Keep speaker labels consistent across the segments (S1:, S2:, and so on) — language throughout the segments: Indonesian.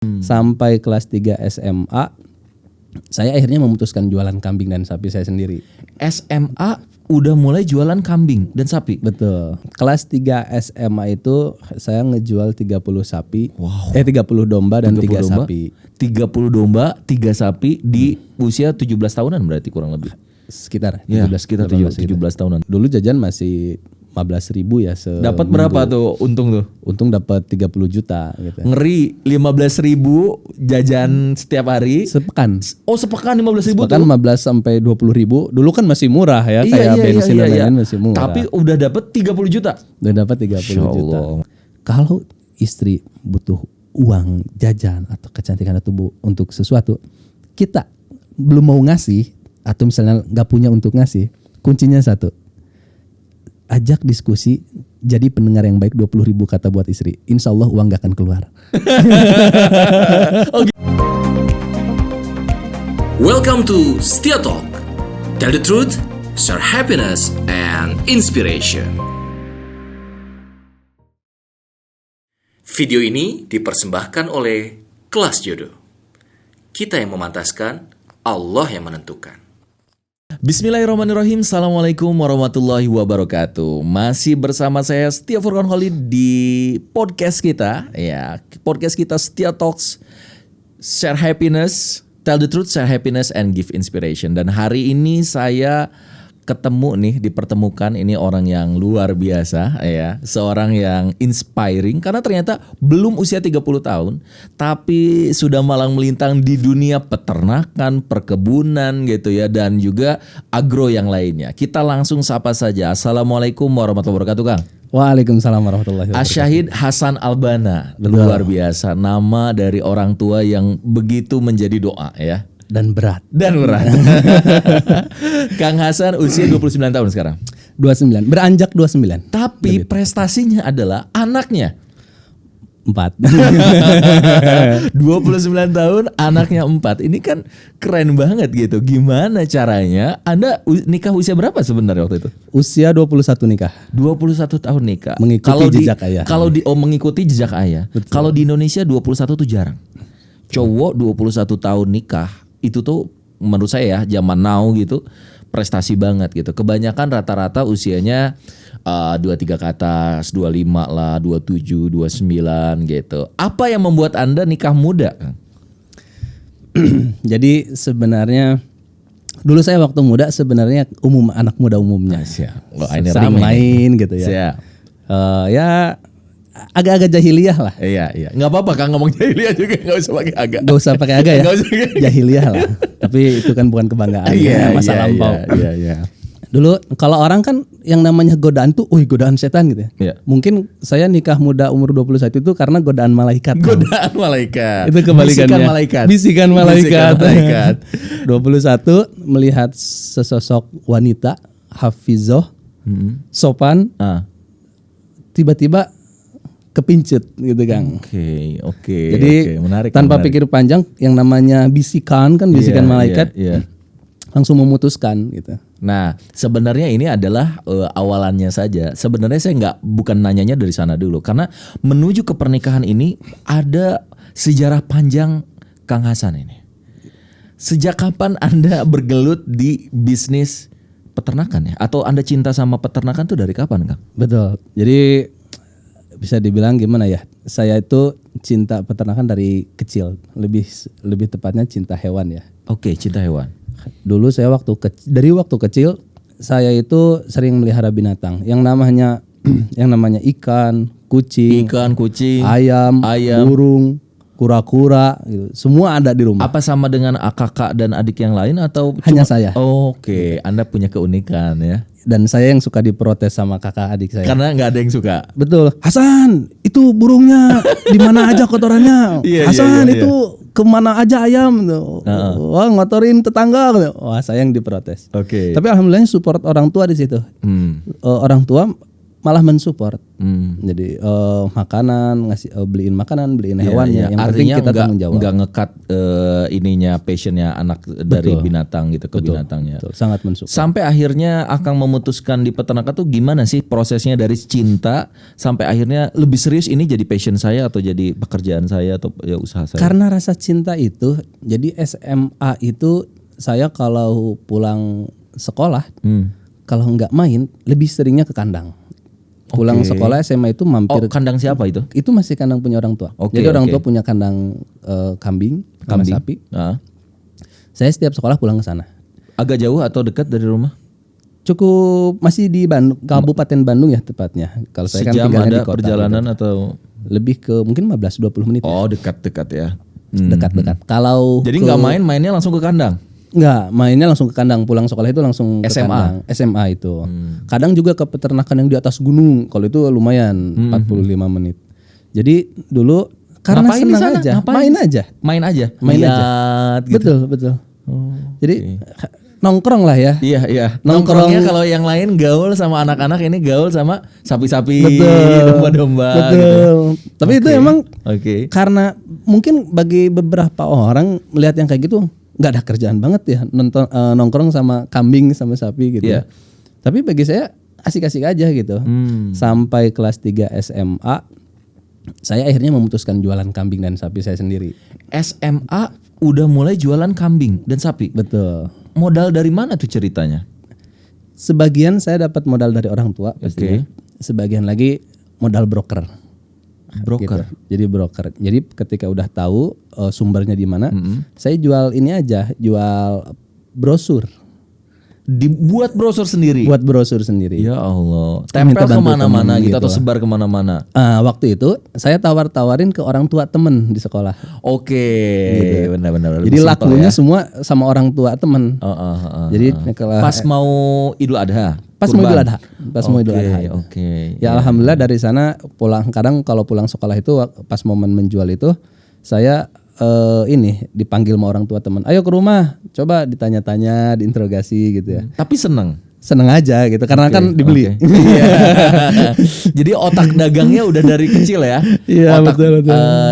S1: Sampai kelas 3 SMA, saya akhirnya memutuskan jualan kambing dan sapi saya sendiri.
S2: SMA udah mulai jualan kambing dan sapi.
S1: Betul. Kelas 3 SMA itu saya ngejual 30 sapi.
S2: Wow.
S1: 30 domba dan
S2: 30
S1: 3
S2: domba,
S1: sapi.
S2: 30 domba, 3 sapi di usia 17 tahunan berarti kurang lebih.
S1: Sekitar
S2: Ya,
S1: 17
S2: sekitar 17 tahunan.
S1: Dulu jajan masih 15.000 ya
S2: Dapat berapa tuh untung tuh?
S1: Untung dapat 30 juta gitu.
S2: Ngeri, 15.000 jajan setiap hari.
S1: Sepekan.
S2: Oh, sepekan 15.000
S1: Sepekan
S2: tuh.
S1: 15 sampai 20.000. Dulu kan masih murah ya, kayak bensin dan lain-lain masih murah.
S2: Tapi udah dapat 30 juta.
S1: Udah dapat 30 juta. Kalau istri butuh uang jajan atau kecantikan tubuh untuk sesuatu, kita belum mau ngasih atau misalnya nggak punya untuk ngasih, kuncinya satu. Ajak diskusi, jadi pendengar yang baik, 20.000 kata buat istri. Insya Allah uang gak akan keluar.
S3: Welcome to Setia Talk. Tell the truth, share happiness and inspiration. Video ini dipersembahkan oleh Kelas Jodoh. Kita yang memantaskan, Allah yang menentukan.
S2: Bismillahirrahmanirrahim. Assalamualaikum warahmatullahi wabarakatuh. Masih bersama saya Setia Furqan Khalid di podcast kita, ya, podcast kita Setia Talks, share happiness, tell the truth, share happiness and give inspiration. Dan hari ini saya ketemu nih, dipertemukan ini orang yang luar biasa, ya, seorang yang inspiring karena ternyata belum usia 30 tahun tapi sudah malang melintang di dunia peternakan, perkebunan gitu ya, dan juga agro yang lainnya. Kita langsung sapa saja. Assalamualaikum warahmatullahi wabarakatuh, Kang.
S1: Waalaikumsalam warahmatullahi wabarakatuh.
S2: Asyahid Hasan Albana.
S1: Betul.
S2: Luar biasa, nama dari orang tua yang begitu menjadi doa, ya.
S1: Dan berat.
S2: Kang Hasan usia 29 tahun sekarang.
S1: 29, beranjak 29.
S2: Tapi prestasinya adalah anaknya.
S1: 4.
S2: 29 tahun, anaknya 4. Ini kan keren banget gitu. Gimana caranya? Anda nikah usia berapa sebenarnya waktu itu?
S1: Usia 21 nikah.
S2: 21 tahun nikah.
S1: Mengikuti jejak ayah.
S2: Mengikuti jejak ayah. Kalau di Indonesia 21 tuh jarang. Cowok 21 tahun nikah itu tuh menurut saya ya, zaman now gitu, prestasi banget gitu. Kebanyakan rata-rata usianya 23 ke atas, 25 lah, 27, 29 gitu. Apa yang membuat Anda nikah muda?
S1: Jadi sebenarnya dulu saya waktu muda sebenarnya anak muda umumnya.
S2: Sama
S1: main gitu ya.
S2: Siap.
S1: Ya agak-agak jahiliyah lah.
S2: Iya. Nggak apa-apa Kang ngomong jahiliyah juga, nggak usah pakai agak.
S1: Gak usah pakai agak ya.
S2: Nggak usah.
S1: Jahiliyah lah. Tapi itu kan bukan kebanggaan. Masa lampau.
S2: Iya.
S1: Dulu kalau orang kan yang namanya godaan tuh, godaan setan gitu ya.
S2: Iya.
S1: Mungkin saya nikah muda umur 21 itu karena godaan malaikat.
S2: Godaan malaikat.
S1: Itu kebalikannya.
S2: Bisikan malaikat.
S1: 21 melihat sesosok wanita hafizah, sopan, tiba-tiba kepincut gitu Kang.
S2: Oke.
S1: Jadi
S2: menarik,
S1: tanpa pikir panjang, yang namanya bisikan malaikat, langsung memutuskan gitu.
S2: Nah, sebenarnya ini adalah awalannya saja. Sebenarnya saya bukan nanyanya dari sana dulu, karena menuju ke pernikahan ini ada sejarah panjang Kang Hasan ini. Sejak kapan Anda bergelut di bisnis peternakan ya? Atau Anda cinta sama peternakan tuh dari kapan, Kang?
S1: Betul. Jadi bisa dibilang gimana ya? Saya itu cinta peternakan dari kecil. Lebih tepatnya cinta hewan ya.
S2: Oke, cinta hewan.
S1: Dulu saya dari waktu kecil saya itu sering melihara binatang yang namanya ikan, kucing, ayam, burung, kura-kura gitu. Semua ada di rumah.
S2: Apa sama dengan kakak dan adik yang lain atau
S1: hanya saya?
S2: Oke, Anda punya keunikan ya.
S1: Dan saya yang suka diprotes sama kakak adik saya.
S2: Karena nggak ada yang suka.
S1: Betul. Hasan, itu burungnya di mana aja kotorannya? Hasan, itu kemana aja ayam? Wah, ngotorin tetangga. Wah, saya yang diprotes.
S2: Oke.
S1: Tapi alhamdulillah support orang tua di situ. Orang tua malah mensupport. Jadi makanan, beliin makanan, beliin hewannya. Yang penting
S2: artinya
S1: kita tanggung jawab.
S2: nggak ngekat ininya passionnya anak dari binatang gitu ke binatangnya.
S1: Betul, sangat mensupport.
S2: Sampai akhirnya Akang memutuskan di peternakan tuh gimana sih prosesnya dari cinta sampai akhirnya lebih serius ini jadi passion saya atau jadi pekerjaan saya atau ya usaha saya?
S1: Karena rasa cinta itu, jadi SMA itu saya kalau pulang sekolah, kalau nggak main lebih seringnya ke kandang. Pulang sekolah SMA itu mampir.
S2: Kandang siapa itu?
S1: Itu masih kandang punya orang tua. Jadi orang tua punya kandang kambing sama sapi. Saya setiap sekolah pulang ke sana.
S2: Agak jauh atau dekat dari rumah?
S1: Cukup masih di Bandung, Kabupaten Bandung ya tepatnya. Kalau saya kan
S2: Sejam
S1: tinggalnya
S2: ada
S1: di kota.
S2: perjalanan
S1: gitu.
S2: atau
S1: Lebih ke mungkin 15-20 menit.
S2: Oh dekat-dekat ya.
S1: Dekat-dekat. Kalau
S2: Jadi nggak mainnya langsung ke kandang?
S1: Nggak, mainnya langsung ke kandang. Pulang sekolah itu langsung ke
S2: SMA?
S1: kandang. SMA itu. Kadang juga ke peternakan yang di atas gunung. Kalau itu lumayan 45 menit. Jadi dulu karena
S2: Ngapain di
S1: senang
S2: sana?
S1: aja,
S2: Ngapain?
S1: main aja.
S2: Lihat gitu.
S1: Betul. Jadi nongkrong lah ya.
S2: Iya.
S1: Nongkrong.
S2: Nongkrongnya kalau yang lain gaul sama anak-anak, ini gaul sama sapi-sapi,
S1: Betul.
S2: domba-domba.
S1: Betul.
S2: Gitu.
S1: Tapi itu emang
S2: Oke.
S1: karena mungkin bagi beberapa orang melihat yang kayak gitu nggak ada kerjaan banget ya nongkrong sama kambing sama sapi gitu.
S2: Iya.
S1: Tapi bagi saya asik-asik aja gitu. Sampai kelas 3 SMA saya akhirnya memutuskan jualan kambing dan sapi saya sendiri.
S2: SMA udah mulai jualan kambing dan sapi.
S1: Betul.
S2: Modal dari mana tuh ceritanya?
S1: Sebagian saya dapat modal dari orang tua pasti.
S2: Oke.
S1: Sebagian lagi modal broker.
S2: Broker.
S1: Gitu. Jadi broker. Jadi ketika udah tahu sumbernya di mana, saya jual ini aja, jual brosur.
S2: Dibuat brosur sendiri.
S1: Buat brosur sendiri.
S2: Ya Allah.
S1: Minta
S2: Tempel
S1: bantu
S2: kemana-mana
S1: temen
S2: gitu
S1: gitu
S2: atau
S1: lah.
S2: sebar kemana-mana.
S1: Waktu itu saya tawar-tawarin ke orang tua temen di sekolah.
S2: Oke. Benar-benar.
S1: Jadi
S2: Lebih simpel
S1: lakunya
S2: ya.
S1: semua sama orang tua temen. Jadi kalau
S2: Pas mau Idul Adha.
S1: pas mau
S2: kurban.
S1: Idul Adha, pas mau Idul Adha.
S2: Oke.
S1: Ya alhamdulillah dari sana pulang, kadang kalau pulang sekolah itu pas momen menjual itu saya ini dipanggil sama orang tua teman, ayo ke rumah, coba ditanya-tanya, diinterogasi gitu ya.
S2: Tapi seneng.
S1: Seneng aja gitu karena kan dibeli.
S2: Oke. Iya. Jadi otak dagangnya udah dari kecil ya.
S1: Iya,
S2: Otak
S1: betul.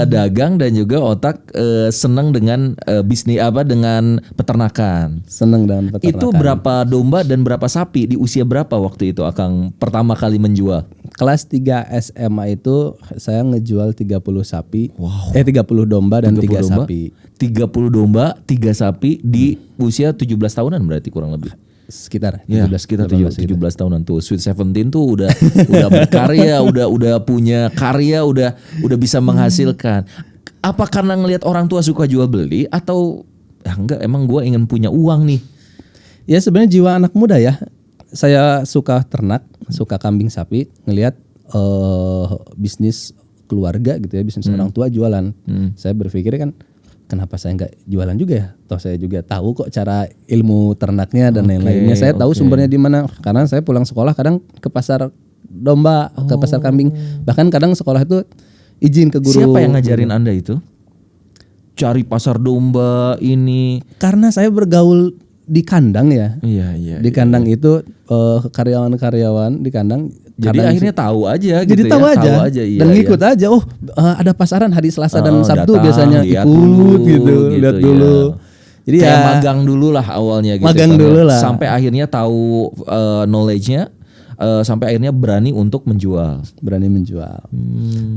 S2: dagang dan juga otak seneng dengan bisnis dengan peternakan.
S1: Seneng dengan peternakan.
S2: Itu berapa domba dan berapa sapi di usia berapa waktu itu Akang pertama kali menjual?
S1: Kelas 3 SMA itu saya ngejual 30 sapi. 30 domba dan 3 sapi.
S2: 30 domba, 3 sapi di usia 17 tahunan berarti kurang lebih.
S1: Sekitar
S2: Ya,
S1: 17
S2: sekitar
S1: 17
S2: 17 tahunan tuh. Sweet 17 tuh udah berkarya, udah punya karya, udah bisa menghasilkan. Apa karena ngelihat orang tua suka jual beli atau enggak, emang gua ingin punya uang nih?
S1: Ya sebenarnya jiwa anak muda ya. Saya suka ternak, suka kambing sapi, ngelihat bisnis keluarga gitu ya, bisnis orang tua jualan. Saya berpikir kan, kenapa saya nggak jualan juga ya? Toh saya juga tahu kok cara ilmu ternaknya dan lain-lainnya. Saya tahu sumbernya di mana. Karena saya pulang sekolah kadang ke pasar domba, ke pasar kambing. Bahkan kadang sekolah itu izin ke guru.
S2: Siapa yang ngajarin Anda itu? Cari pasar domba ini.
S1: Karena saya bergaul di kandang ya.
S2: Iya.
S1: Di kandang itu karyawan-karyawan di kandang.
S2: Jadi akhirnya tahu aja gitu.
S1: Jadi tahu
S2: ya.
S1: aja,
S2: Iya,
S1: dan ngikut aja. Oh, ada pasaran hari Selasa dan Sabtu
S2: datang,
S1: biasanya
S2: lihat
S1: ikut
S2: dulu,
S1: gitu, lihat
S2: ya.
S1: dulu. Jadi
S2: kayak
S1: ya
S2: magang dulu lah awalnya gitu.
S1: Magang
S2: kan ya.
S1: dulu lah.
S2: Sampai akhirnya tahu knowledge-nya, sampai akhirnya berani untuk menjual.
S1: berani menjual.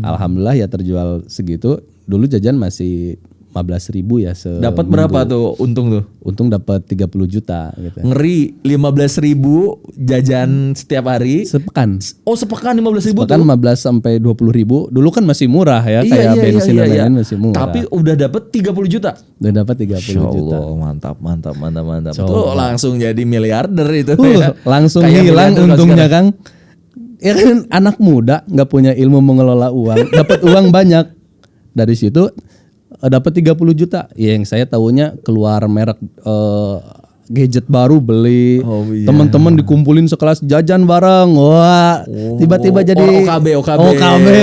S1: Alhamdulillah ya terjual segitu. Dulu jajan masih 15.000 ya.
S2: Dapat berapa tuh untung tuh?
S1: Untung dapat 30 juta gitu.
S2: Ngeri, 15.000 jajan setiap hari.
S1: Sepekan.
S2: Oh sepekan 15.000 tuh?
S1: Sepekan 15 sampai 20.000. Dulu kan masih murah ya, kayak bensin dan lain-lain masih murah.
S2: Tapi udah dapat 30 juta.
S1: Udah dapat 30 juta.
S2: Allah, mantap. Tuh langsung jadi miliarder itu. ya.
S1: Langsung
S2: Kayak
S1: hilang
S2: miliarder
S1: untungnya
S2: sekarang.
S1: Kang. Ya kan anak muda nggak punya ilmu mengelola uang, dapat uang banyak. Dari situ dapat 30 juta. Ya, yang saya tahunya keluar merek gadget baru beli.
S2: Oh, iya.
S1: Teman-teman dikumpulin sekelas jajan bareng. Wah, tiba-tiba jadi OKB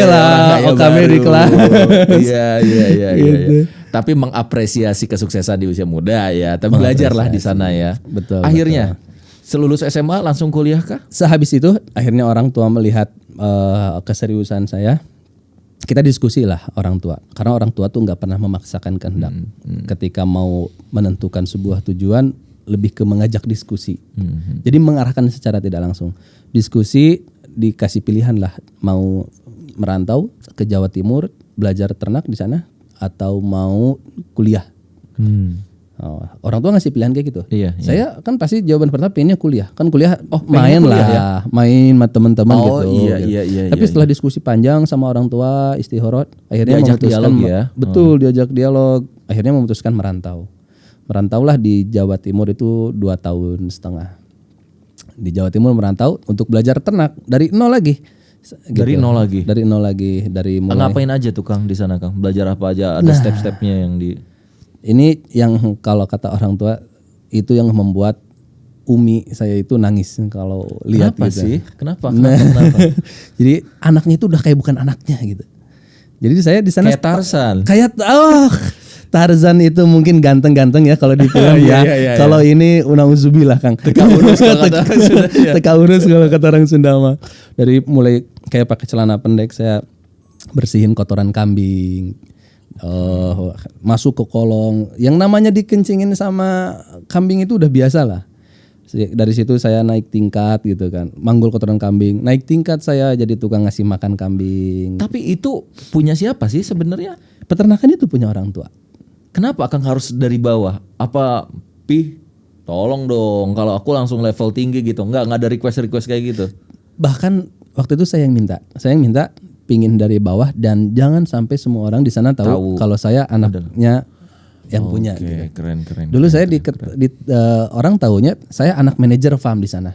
S1: lah. OKB di kelas.
S2: Iya.
S1: Gitu.
S2: Tapi mengapresiasi kesuksesan di usia muda ya. Tapi belajarlah di sana ya.
S1: Betul.
S2: Akhirnya Selulus SMA langsung kuliah kah?
S1: Sehabis itu akhirnya orang tua melihat keseriusan saya. Kita diskusi lah orang tua, karena orang tua tuh nggak pernah memaksakan kehendak. Ketika mau menentukan sebuah tujuan, lebih ke mengajak diskusi. Jadi mengarahkan secara tidak langsung. Diskusi, dikasih pilihan lah, mau merantau ke Jawa Timur, belajar ternak di sana, atau mau kuliah. Orang tua ngasih pilihan kayak gitu.
S2: Iya.
S1: Saya kan pasti jawaban pertama pengennya kuliah. Kan kuliah
S2: pengen
S1: main
S2: kuliah
S1: lah,
S2: ya?
S1: Main sama teman-teman gitu.
S2: Iya.
S1: Tapi setelah diskusi panjang sama orang tua, istihorot, akhirnya
S2: Diajak
S1: memutuskan
S2: dialog ya?
S1: Betul, diajak dialog. Akhirnya memutuskan merantau. Merantaulah di Jawa Timur itu 2,5 tahun. Di Jawa Timur merantau untuk belajar ternak dari nol lagi.
S2: Dari nol lagi?
S1: Dari nol lagi, dari mulai.
S2: Ngapain aja tuh Kang di sana Kang? Belajar apa aja? Ada step-stepnya yang di...
S1: Ini yang kalau kata orang tua itu yang membuat Umi saya itu nangis kalau lihat
S2: Kenapa
S1: gitu.
S2: sih? Kenapa?
S1: Nah,
S2: Kenapa?
S1: jadi anaknya itu udah kayak bukan anaknya gitu. Jadi saya di sana
S2: Kayak Tarzan.
S1: Tarzan itu mungkin ganteng-ganteng ya kalau di film ya.
S2: Iya.
S1: Kalau ini unauzubillah Kang. Teka urus kalau kata orang Sunda mah. Dari mulai kayak pakai celana pendek, saya bersihin kotoran kambing. Masuk ke kolong. Yang namanya dikencingin sama kambing itu udah biasa lah. Dari situ saya naik tingkat gitu kan. Manggul kotoran kambing. Naik tingkat saya jadi tukang ngasih makan kambing.
S2: Tapi itu punya siapa sih sebenarnya?
S1: Peternakan itu punya orang tua.
S2: Kenapa Kang harus dari bawah? Apa tolong dong kalau aku langsung level tinggi gitu. Enggak ada request kayak gitu.
S1: Bahkan waktu itu saya yang minta pingin dari bawah dan jangan sampai semua orang di sana tahu kalau saya anaknya yang punya.
S2: Oke,
S1: gitu.
S2: keren.
S1: Dulu saya orang taunya saya anak manajer farm di sana.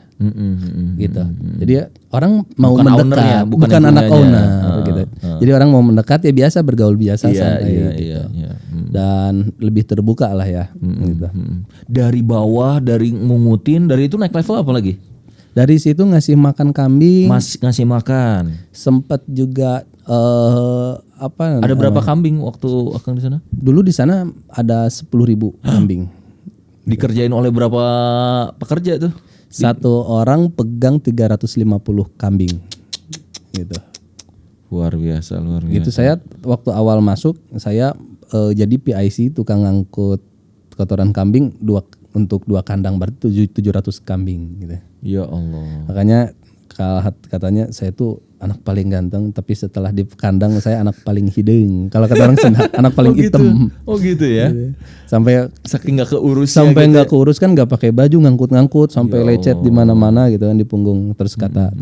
S1: Gitu. Jadi orang mau
S2: Bukan
S1: mendekat,
S2: ownernya, bukan
S1: bukan
S2: yang
S1: anak
S2: punyanya.
S1: owner gitu. Jadi orang mau mendekat ya biasa bergaul biasa santai gitu.
S2: Iya.
S1: Dan lebih terbuka lah ya gitu.
S2: Dari bawah, dari ngungutin, dari itu naik level apa lagi?
S1: Dari situ ngasih makan kambing,
S2: Ngasih makan.
S1: sempat juga
S2: Ada berapa kambing waktu Akang di sana?
S1: dulu di sana ada 10.000 kambing.
S2: Dikerjain oleh berapa pekerja tuh?
S1: Satu orang pegang 350 kambing. Gitu.
S2: Luar biasa.
S1: Gitu saya waktu awal masuk saya jadi PIC tukang ngangkut kotoran kambing untuk 2 kandang berarti 700 kambing gitu.
S2: Ya Allah.
S1: Makanya katanya saya tuh anak paling ganteng tapi setelah di kandang saya anak paling hidung. Kalau kata orang Sunda anak paling hitam.
S2: Oh gitu ya.
S1: Sampai
S2: Saking nggak keurus.
S1: sampai nggak keurus kan nggak pakai baju ngangkut sampai lecet di mana-mana gitu kan di punggung terus kata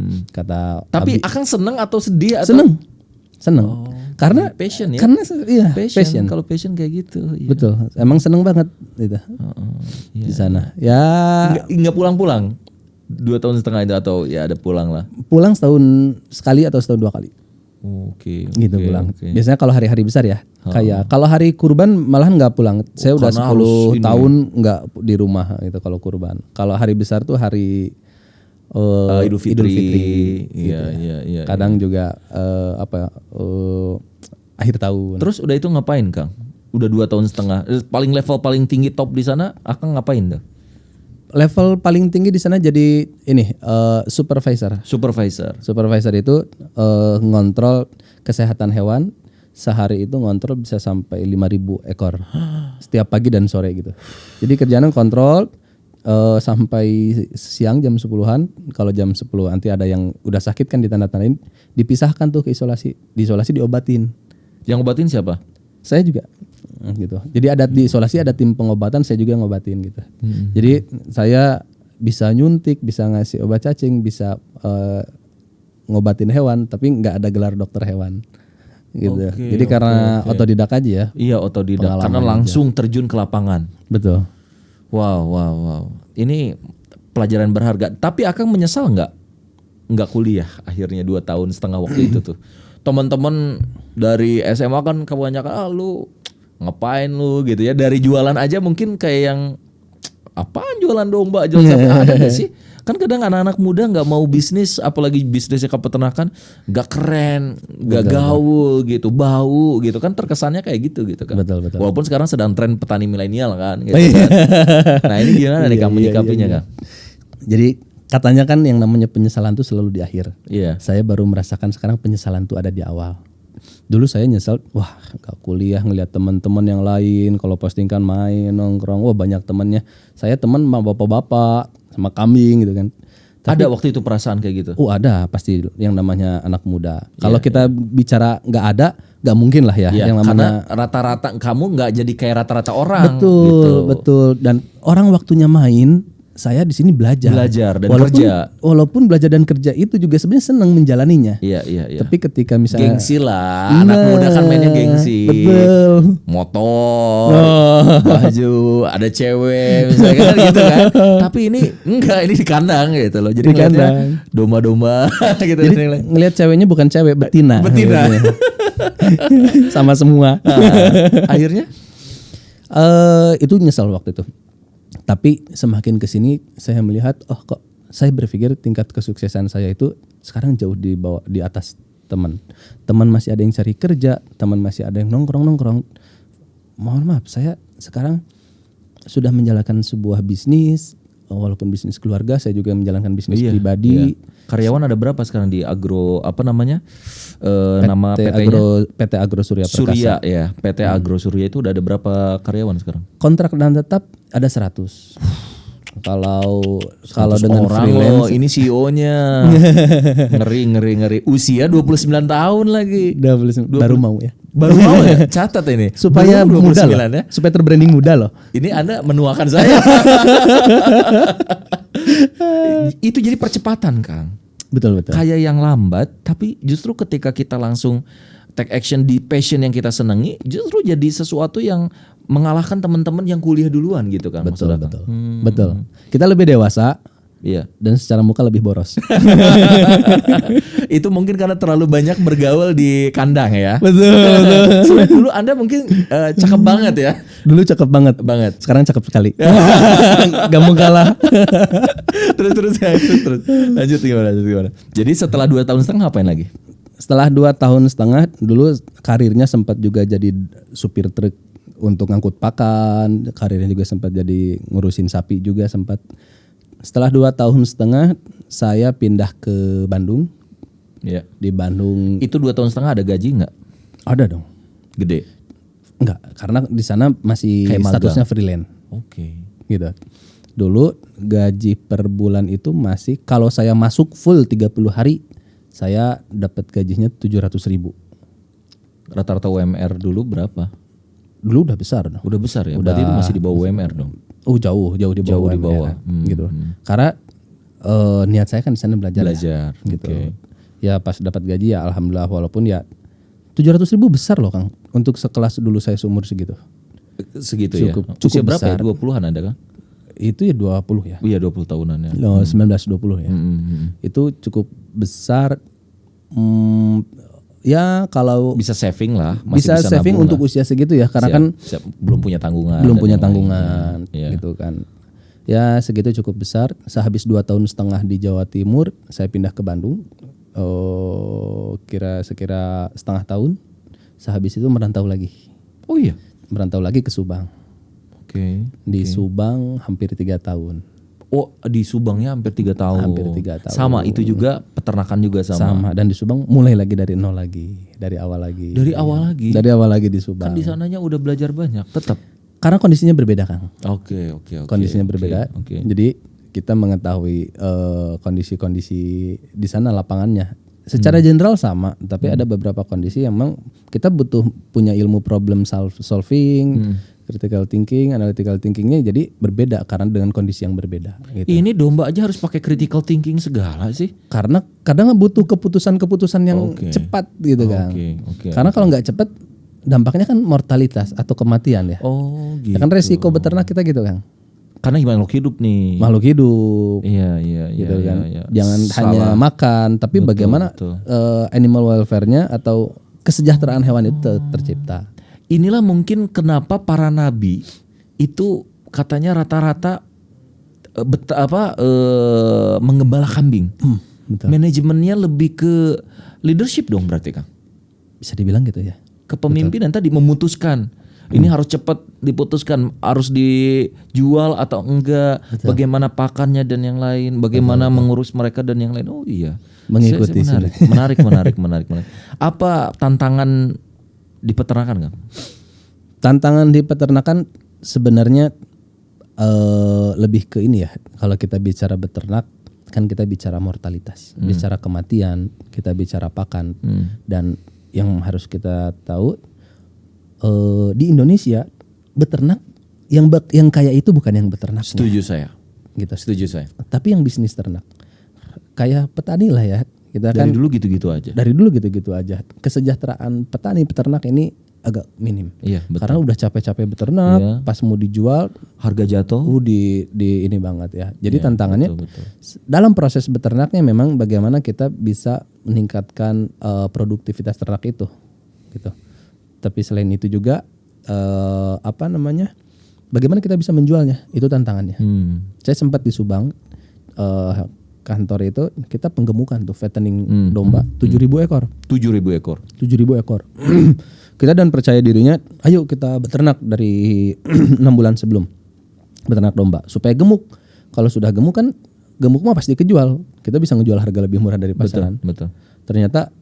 S2: Tapi Akang seneng atau sedih atau?
S1: seneng karena
S2: passion ya.
S1: karena iya
S2: Passion. Kalau passion kayak gitu. Iya.
S1: betul emang seneng banget gitu di sana ya
S2: Nggak pulang-pulang 2,5 tahun itu atau ya ada pulang lah.
S1: pulang setahun sekali atau setahun 2 kali
S2: Oke.
S1: gitu pulang biasanya kalau hari-hari besar ya kayak kalau hari kurban malahan nggak pulang saya udah
S2: karena
S1: 10 tahun nggak di rumah gitu kalau kurban kalau hari besar tuh hari
S2: Idul Fitri.
S1: gitu
S2: Iya,
S1: ya.
S2: iya.
S1: Kadang juga akhir tahun.
S2: Terus udah itu ngapain Kang? Udah 2,5 tahun. Paling level paling tinggi top di sana Akang ngapain tuh?
S1: Level paling tinggi di sana jadi ini supervisor. Supervisor itu ngontrol kesehatan hewan. Sehari itu ngontrol bisa sampai 5.000 ekor setiap pagi dan sore gitu. Jadi kerjaan kontrol sampai siang jam 10-an. Kalau jam 10 nanti ada yang udah sakit kan ditanda-tandain, dipisahkan tuh ke isolasi. Di isolasi diobatin.
S2: Yang obatin siapa?
S1: Saya juga gitu. Jadi ada di isolasi ada tim pengobatan, saya juga ngobatin gitu. Jadi saya bisa nyuntik, bisa ngasih obat cacing, bisa ngobatin hewan, tapi nggak ada gelar dokter hewan. Gitu. Jadi karena otodidak aja ya.
S2: Iya, otodidak.
S1: Pengalaman
S2: Karena langsung terjun ke lapangan.
S1: Betul.
S2: Wow. Ini pelajaran berharga. Tapi Akang menyesal nggak kuliah akhirnya 2,5 tahun waktu itu tuh. Teman-teman dari SMA kan kebanyakan lu ngapain lu gitu ya. Dari jualan aja mungkin kayak yang apaan jualan domba jualan sapi ada gak sih? Kan kadang anak-anak muda nggak mau bisnis, apalagi bisnisnya ke peternakan, nggak keren, nggak gaul gitu, bau gitu kan terkesannya kayak gitu kan.
S1: Betul.
S2: Walaupun sekarang sedang tren petani milenial kan. Gitu kan. Nah ini gimana nih Kang menyikapinya Kang?
S1: Jadi katanya kan yang namanya penyesalan tuh selalu di akhir.
S2: Iya.
S1: Saya baru merasakan sekarang penyesalan tuh ada di awal. Dulu saya nyesel, wah gak kuliah ngelihat teman-teman yang lain kalau postingkan main nongkrong, wah banyak temannya. Saya teman sama bapak-bapak, sama kambing gitu kan.
S2: Ada waktu itu perasaan kayak gitu.
S1: Oh ada pasti yang namanya anak muda. Kalau kita bicara nggak ada, nggak mungkin lah ya.
S2: Iya,
S1: Yang
S2: karena
S1: namanya
S2: rata-rata kamu nggak jadi kayak rata-rata orang.
S1: betul
S2: gitu.
S1: betul. Dan orang waktunya main, saya di sini belajar
S2: Dan kerja.
S1: Walaupun belajar dan kerja itu juga sebenarnya senang menjalaninya.
S2: Iya.
S1: Tapi ketika misalnya
S2: Gengsi lah, anak muda kan mainnya gengsi.
S1: Betul.
S2: Motor, baju, ada cewek misalnya kan gitu kan. Tapi ini enggak, ini di kandang gitu loh. Jadi
S1: Di
S2: ngeliatnya
S1: kandang.
S2: domba-domba gitu.
S1: Jadi ngelihat ceweknya bukan cewek, betina.
S2: Betina.
S1: Gitu. Sama semua.
S2: Akhirnya
S1: Itu nyesal waktu itu. Tapi semakin kesini saya melihat, oh kok saya berpikir tingkat kesuksesan saya itu sekarang jauh di bawah, di atas teman. Teman masih ada yang cari kerja, teman masih ada yang nongkrong. Mohon maaf, saya sekarang sudah menjalankan sebuah bisnis, walaupun bisnis keluarga, saya juga menjalankan bisnis pribadi.
S2: Iya. Karyawan ada berapa sekarang di Agro apa namanya? Nama PT-nya?
S1: PT Agro Surya Prakasa.
S2: Surya ya. PT Agro Surya itu udah ada berapa karyawan sekarang?
S1: Kontrak dan tetap ada 100. Kalau dengan
S2: orang
S1: freelance
S2: loh, ini CEO-nya. ngeri. Usia 29 tahun lagi.
S1: baru mau ya.
S2: Baru mau ya? Catat ini.
S1: Supaya
S2: Baru
S1: muda
S2: 29
S1: loh.
S2: ya.
S1: Supaya terbranding muda loh.
S2: Ini Anda menuakan saya. Itu jadi percepatan, Kang.
S1: Betul.
S2: Kayak yang lambat, tapi justru ketika kita langsung take action di passion yang kita senangi, justru jadi sesuatu yang mengalahkan teman-teman yang kuliah duluan gitu kan.
S1: Betul.
S2: maksud Akang.
S1: Betul. Kita lebih dewasa
S2: Iya.
S1: dan secara muka lebih boros.
S2: Itu mungkin karena terlalu banyak bergaul di kandang ya.
S1: Betul.
S2: Sebenarnya dulu Anda mungkin cakep banget ya.
S1: Dulu cakep banget. Sekarang cakep sekali. Gak mau kalah.
S2: terus. Lanjut gimana? Jadi setelah 2 tahun setengah ngapain lagi?
S1: Setelah 2 tahun setengah, dulu karirnya sempat juga jadi supir truk untuk ngangkut pakan. Karirnya juga sempat jadi ngurusin sapi juga sempat. Setelah 2 tahun setengah, saya pindah ke Bandung.
S2: Iya.
S1: Di Bandung
S2: Itu 2 tahun setengah ada gaji nggak?
S1: ada dong.
S2: Gede.
S1: Enggak, karena di sana masih
S2: Kayak magang.
S1: statusnya freelance.
S2: Oke.
S1: Gitu. Dulu gaji per bulan itu masih, kalau saya masuk full 30 hari, saya dapat gajinya 700.000.
S2: Rata-rata UMR dulu berapa?
S1: Dulu udah besar dong.
S2: Udah besar ya. Berarti itu masih di bawah UMR dong.
S1: Oh jauh di bawah.
S2: Jauh di
S1: UMR,
S2: bawah.
S1: gitu. Karena niat saya kan di sana belajar.
S2: Belajar.
S1: Gitu.
S2: Oke.
S1: Ya pas dapat gaji ya alhamdulillah, walaupun ya 700.000 besar loh Kang untuk sekelas dulu saya seumur segitu.
S2: Segitu
S1: Cukup-
S2: ya.
S1: cukup
S2: Usia berapa
S1: besar.
S2: ya? 20-an ada kan?
S1: Itu ya 20 ya.
S2: Iya 20 tahunan ya.
S1: 19-20 ya. Itu cukup besar. Ya kalau
S2: Bisa saving lah. Masih
S1: bisa saving
S2: nabung
S1: untuk
S2: lah.
S1: usia segitu ya, karena kan
S2: belum punya tanggungan.
S1: belum
S2: dan
S1: punya
S2: yang
S1: tanggungan
S2: lainnya. Iya.
S1: gitu kan. Ya segitu cukup besar. Sehabis 2 tahun setengah di Jawa Timur, saya pindah ke Bandung. Sekira setengah tahun. Sehabis itu merantau lagi.
S2: Oh iya.
S1: Merantau lagi ke Subang.
S2: Oke.
S1: Di Subang hampir 3 tahun.
S2: Oh di Subangnya hampir 3 tahun.
S1: Hampir 3 tahun.
S2: Sama itu juga peternakan juga sama.
S1: Sama, dan di Subang mulai lagi dari nol lagi, dari awal lagi.
S2: Dari awal lagi.
S1: Dari awal lagi di Subang.
S2: Kan di sananya udah belajar banyak. Tetap.
S1: Karena kondisinya berbeda Kang.
S2: Oke.
S1: Kondisinya berbeda.
S2: Oke.
S1: Jadi kita mengetahui kondisi-kondisi di sana lapangannya. Secara general sama, tapi ada beberapa kondisi yang memang kita butuh punya ilmu problem solving, critical thinking, analytical thinkingnya jadi berbeda karena dengan kondisi yang berbeda. Gitu.
S2: Ini domba aja harus pakai critical thinking segala sih.
S1: Karena kadang butuh keputusan-keputusan yang
S2: Oke.
S1: cepat gitu kan.
S2: Oke.
S1: Karena kalau nggak cepat, dampaknya kan mortalitas atau kematian ya.
S2: Oh gitu.
S1: Ya kan resiko beternak kita gitu kan.
S2: Karena gimana makhluk hidup nih.
S1: Makhluk hidup.
S2: Iya.
S1: Gitu kan.
S2: Iya.
S1: Jangan
S2: Salah.
S1: hanya makan, tapi bagaimana animal welfare-nya atau kesejahteraan hewan itu tercipta.
S2: Inilah mungkin kenapa para nabi itu katanya rata-rata menggembala kambing.
S1: Betul.
S2: Manajemennya lebih ke leadership dong berarti Kang.
S1: Bisa dibilang gitu ya.
S2: Kepemimpinan tadi memutuskan Ini harus cepat diputuskan, harus dijual atau enggak, bagaimana pakannya dan yang lain, bagaimana mengurus mereka dan yang lain. Oh iya,
S1: Mengikuti
S2: menarik. Apa tantangan di peternakan, Kang?
S1: Tantangan di peternakan sebenarnya lebih ke ini ya. Kalau kita bicara beternak kan kita bicara mortalitas, bicara kematian, kita bicara pakan. Dan yang harus kita tahu di Indonesia beternak yang kaya itu bukan yang beternak.
S2: Setuju saya.
S1: Gitu.
S2: Setuju saya.
S1: Tapi yang bisnis ternak kayak petani lah ya. Kita
S2: Dari
S1: kan
S2: dulu gitu-gitu aja.
S1: dari dulu gitu-gitu aja. Kesejahteraan petani peternak ini agak minim.
S2: Iya, betul.
S1: Karena udah capek-capek beternak,
S2: Iya.
S1: pas mau dijual
S2: Harga jatuh.
S1: di ini banget ya. Jadi
S2: Iya,
S1: tantangannya
S2: betul.
S1: dalam proses beternaknya memang bagaimana kita bisa meningkatkan produktivitas ternak itu, gitu. Tapi selain itu juga bagaimana kita bisa menjualnya, itu tantangannya. Saya sempat di Subang, kantor itu kita penggemukan tuh fattening domba 7.000 ekor.
S2: 7.000 ekor.
S1: 7.000 ekor. Kita dan percaya dirinya, ayo kita beternak dari 6 bulan sebelum beternak domba supaya gemuk. Kalau sudah gemuk kan gemuk mah pasti kejual. Kita bisa ngejual harga lebih murah dari pasaran.
S2: Betul.
S1: Ternyata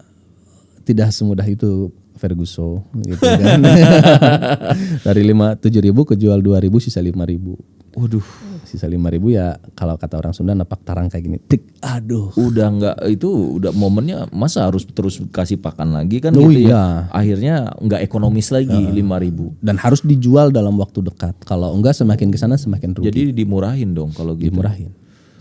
S1: tidak semudah itu Ferguson gitu kan. Dari 7.000 kejual 2.000 sisa 5.000.
S2: Waduh,
S1: Sisa 5.000 ya kalau kata orang Sunda napak tarang kayak gini. Tik, aduh.
S2: udah nggak itu udah momennya masa harus terus kasih pakan lagi kan
S1: Oh
S2: gitu
S1: iya.
S2: ya. Akhirnya nggak ekonomis lagi 5.000.
S1: Dan harus dijual dalam waktu dekat. Kalau enggak semakin kesana semakin rugi.
S2: Jadi dimurahin dong kalau gitu.
S1: Dimurahin.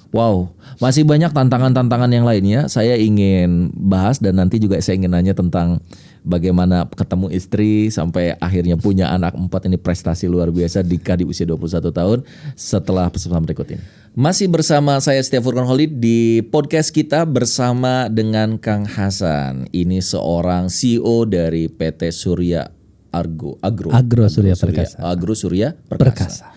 S2: Wow, masih banyak tantangan-tantangan yang lainnya. Saya ingin bahas dan nanti juga saya ingin nanya tentang bagaimana ketemu istri sampai akhirnya punya anak 4, ini prestasi luar biasa Dika di usia 21 tahun setelah pesan berikut ini. Masih bersama saya Setia Furqan Khalid di podcast kita bersama dengan Kang Hasan. Ini seorang CEO dari PT Surya Agro Surya Perkasa.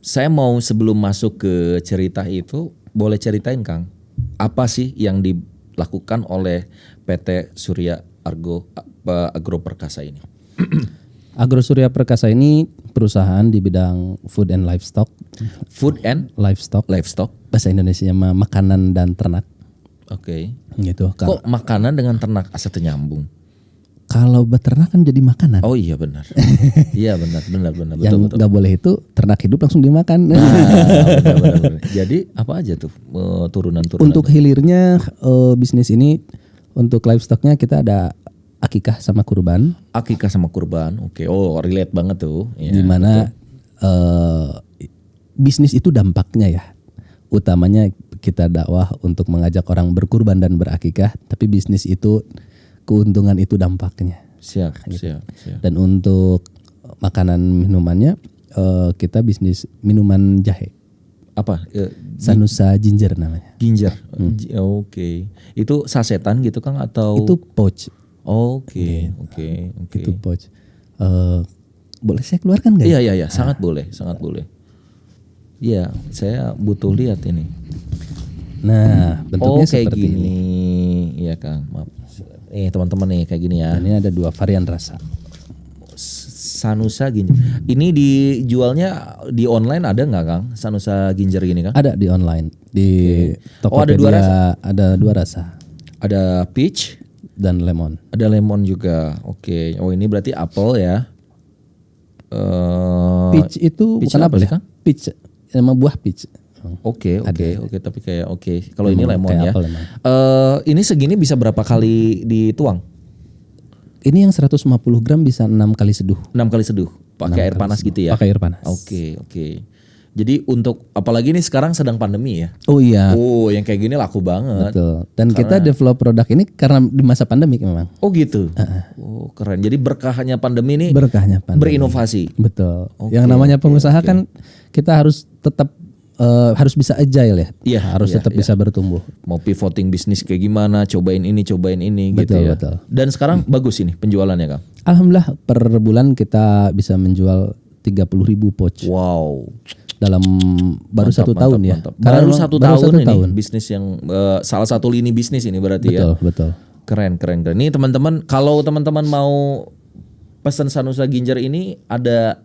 S2: Saya mau sebelum masuk ke cerita itu, boleh ceritain Kang, apa sih yang dilakukan oleh PT Surya Agro Perkasa ini?
S1: Agro Surya Perkasa ini perusahaan di bidang food and livestock.
S2: Food and
S1: Livestock, bahasa Indonesia mah makanan dan ternak.
S2: Oke.
S1: Gitu.
S2: Kok makanan dengan ternak asa nyambung?
S1: Kalau beternak kan jadi makanan.
S2: Oh iya benar. Iya benar.
S1: Yang
S2: Betul.
S1: nggak boleh itu ternak hidup langsung dimakan.
S2: Benar. Jadi apa aja tuh turunan-turunan?
S1: Untuk hilirnya bisnis ini untuk livestocknya kita ada akikah sama kurban.
S2: Akikah sama kurban. Oke. Oh relate banget tuh. Ya,
S1: Dimana bisnis itu dampaknya ya. Utamanya kita dakwah untuk mengajak orang berkurban dan berakikah. Tapi bisnis itu keuntungan itu dampaknya.
S2: Siap.
S1: Dan untuk makanan minumannya kita bisnis minuman jahe.
S2: Apa?
S1: Sanusa Ginger namanya.
S2: Ginger. Oke. Itu sasetan gitu Kang atau?
S1: Itu pouch.
S2: Oke.
S1: Itu pouch. Boleh saya keluarkan nggak?
S2: Iya, sangat boleh. Iya, saya butuh lihat ini.
S1: Nah, bentuknya
S2: kayak
S1: seperti
S2: gini.
S1: ini.
S2: Iya Kang, maaf. Teman-teman nih kayak gini ya.
S1: Dan ini ada 2 varian rasa.
S2: Sanusa Ginger. Ini dijualnya di online ada nggak Kang? Sanusa Ginger gini Kang?
S1: Ada di online di
S2: ada 2
S1: Tokopedia.
S2: rasa?
S1: Ada 2 rasa
S2: Ada peach,
S1: dan lemon.
S2: ada lemon juga. Oke. Oh ini berarti apel ya?
S1: Peach itu
S2: peach
S1: bukan
S2: apa
S1: apel
S2: sih,
S1: ya?
S2: Kang?
S1: Peach, nama buah peach.
S2: Oke. Tapi kayak oke. Kalau ini lemon
S1: kayak
S2: ya.
S1: apel emang.
S2: Ini segini bisa berapa kali dituang?
S1: Ini yang 150 gram bisa 6 kali seduh.
S2: 6 kali seduh. Pakai air panas gitu ya?
S1: Pakai air panas.
S2: Oke. Jadi untuk apalagi nih sekarang sedang pandemi ya.
S1: Oh iya.
S2: Oh, yang kayak gini laku banget.
S1: Betul. Dan kita develop produk ini karena di masa pandemi memang.
S2: Oh gitu. Oh keren. Jadi berkahnya pandemi ini
S1: Berkahnya pandemi.
S2: berinovasi.
S1: Betul.
S2: Oke,
S1: Yang namanya pengusaha kan kita harus tetap harus bisa agile ya.
S2: Iya,
S1: Harus tetap bisa bertumbuh.
S2: Mau pivoting bisnis kayak gimana, cobain ini gitu
S1: Betul,
S2: ya.
S1: betul.
S2: Dan sekarang bagus ini penjualannya Kang.
S1: Alhamdulillah per bulan kita bisa menjual 30.000 pouch.
S2: Wow.
S1: Dalam baru
S2: Mantap,
S1: 1 tahun ya.
S2: mantap.
S1: Karena
S2: Baru
S1: memang
S2: 1
S1: baru
S2: tahun
S1: 1
S2: ini
S1: tahun.
S2: bisnis yang salah satu lini bisnis ini berarti ya.
S1: Betul.
S2: Keren. Nih teman-teman, kalau teman-teman mau pesan Sanusa Ginjar ini ada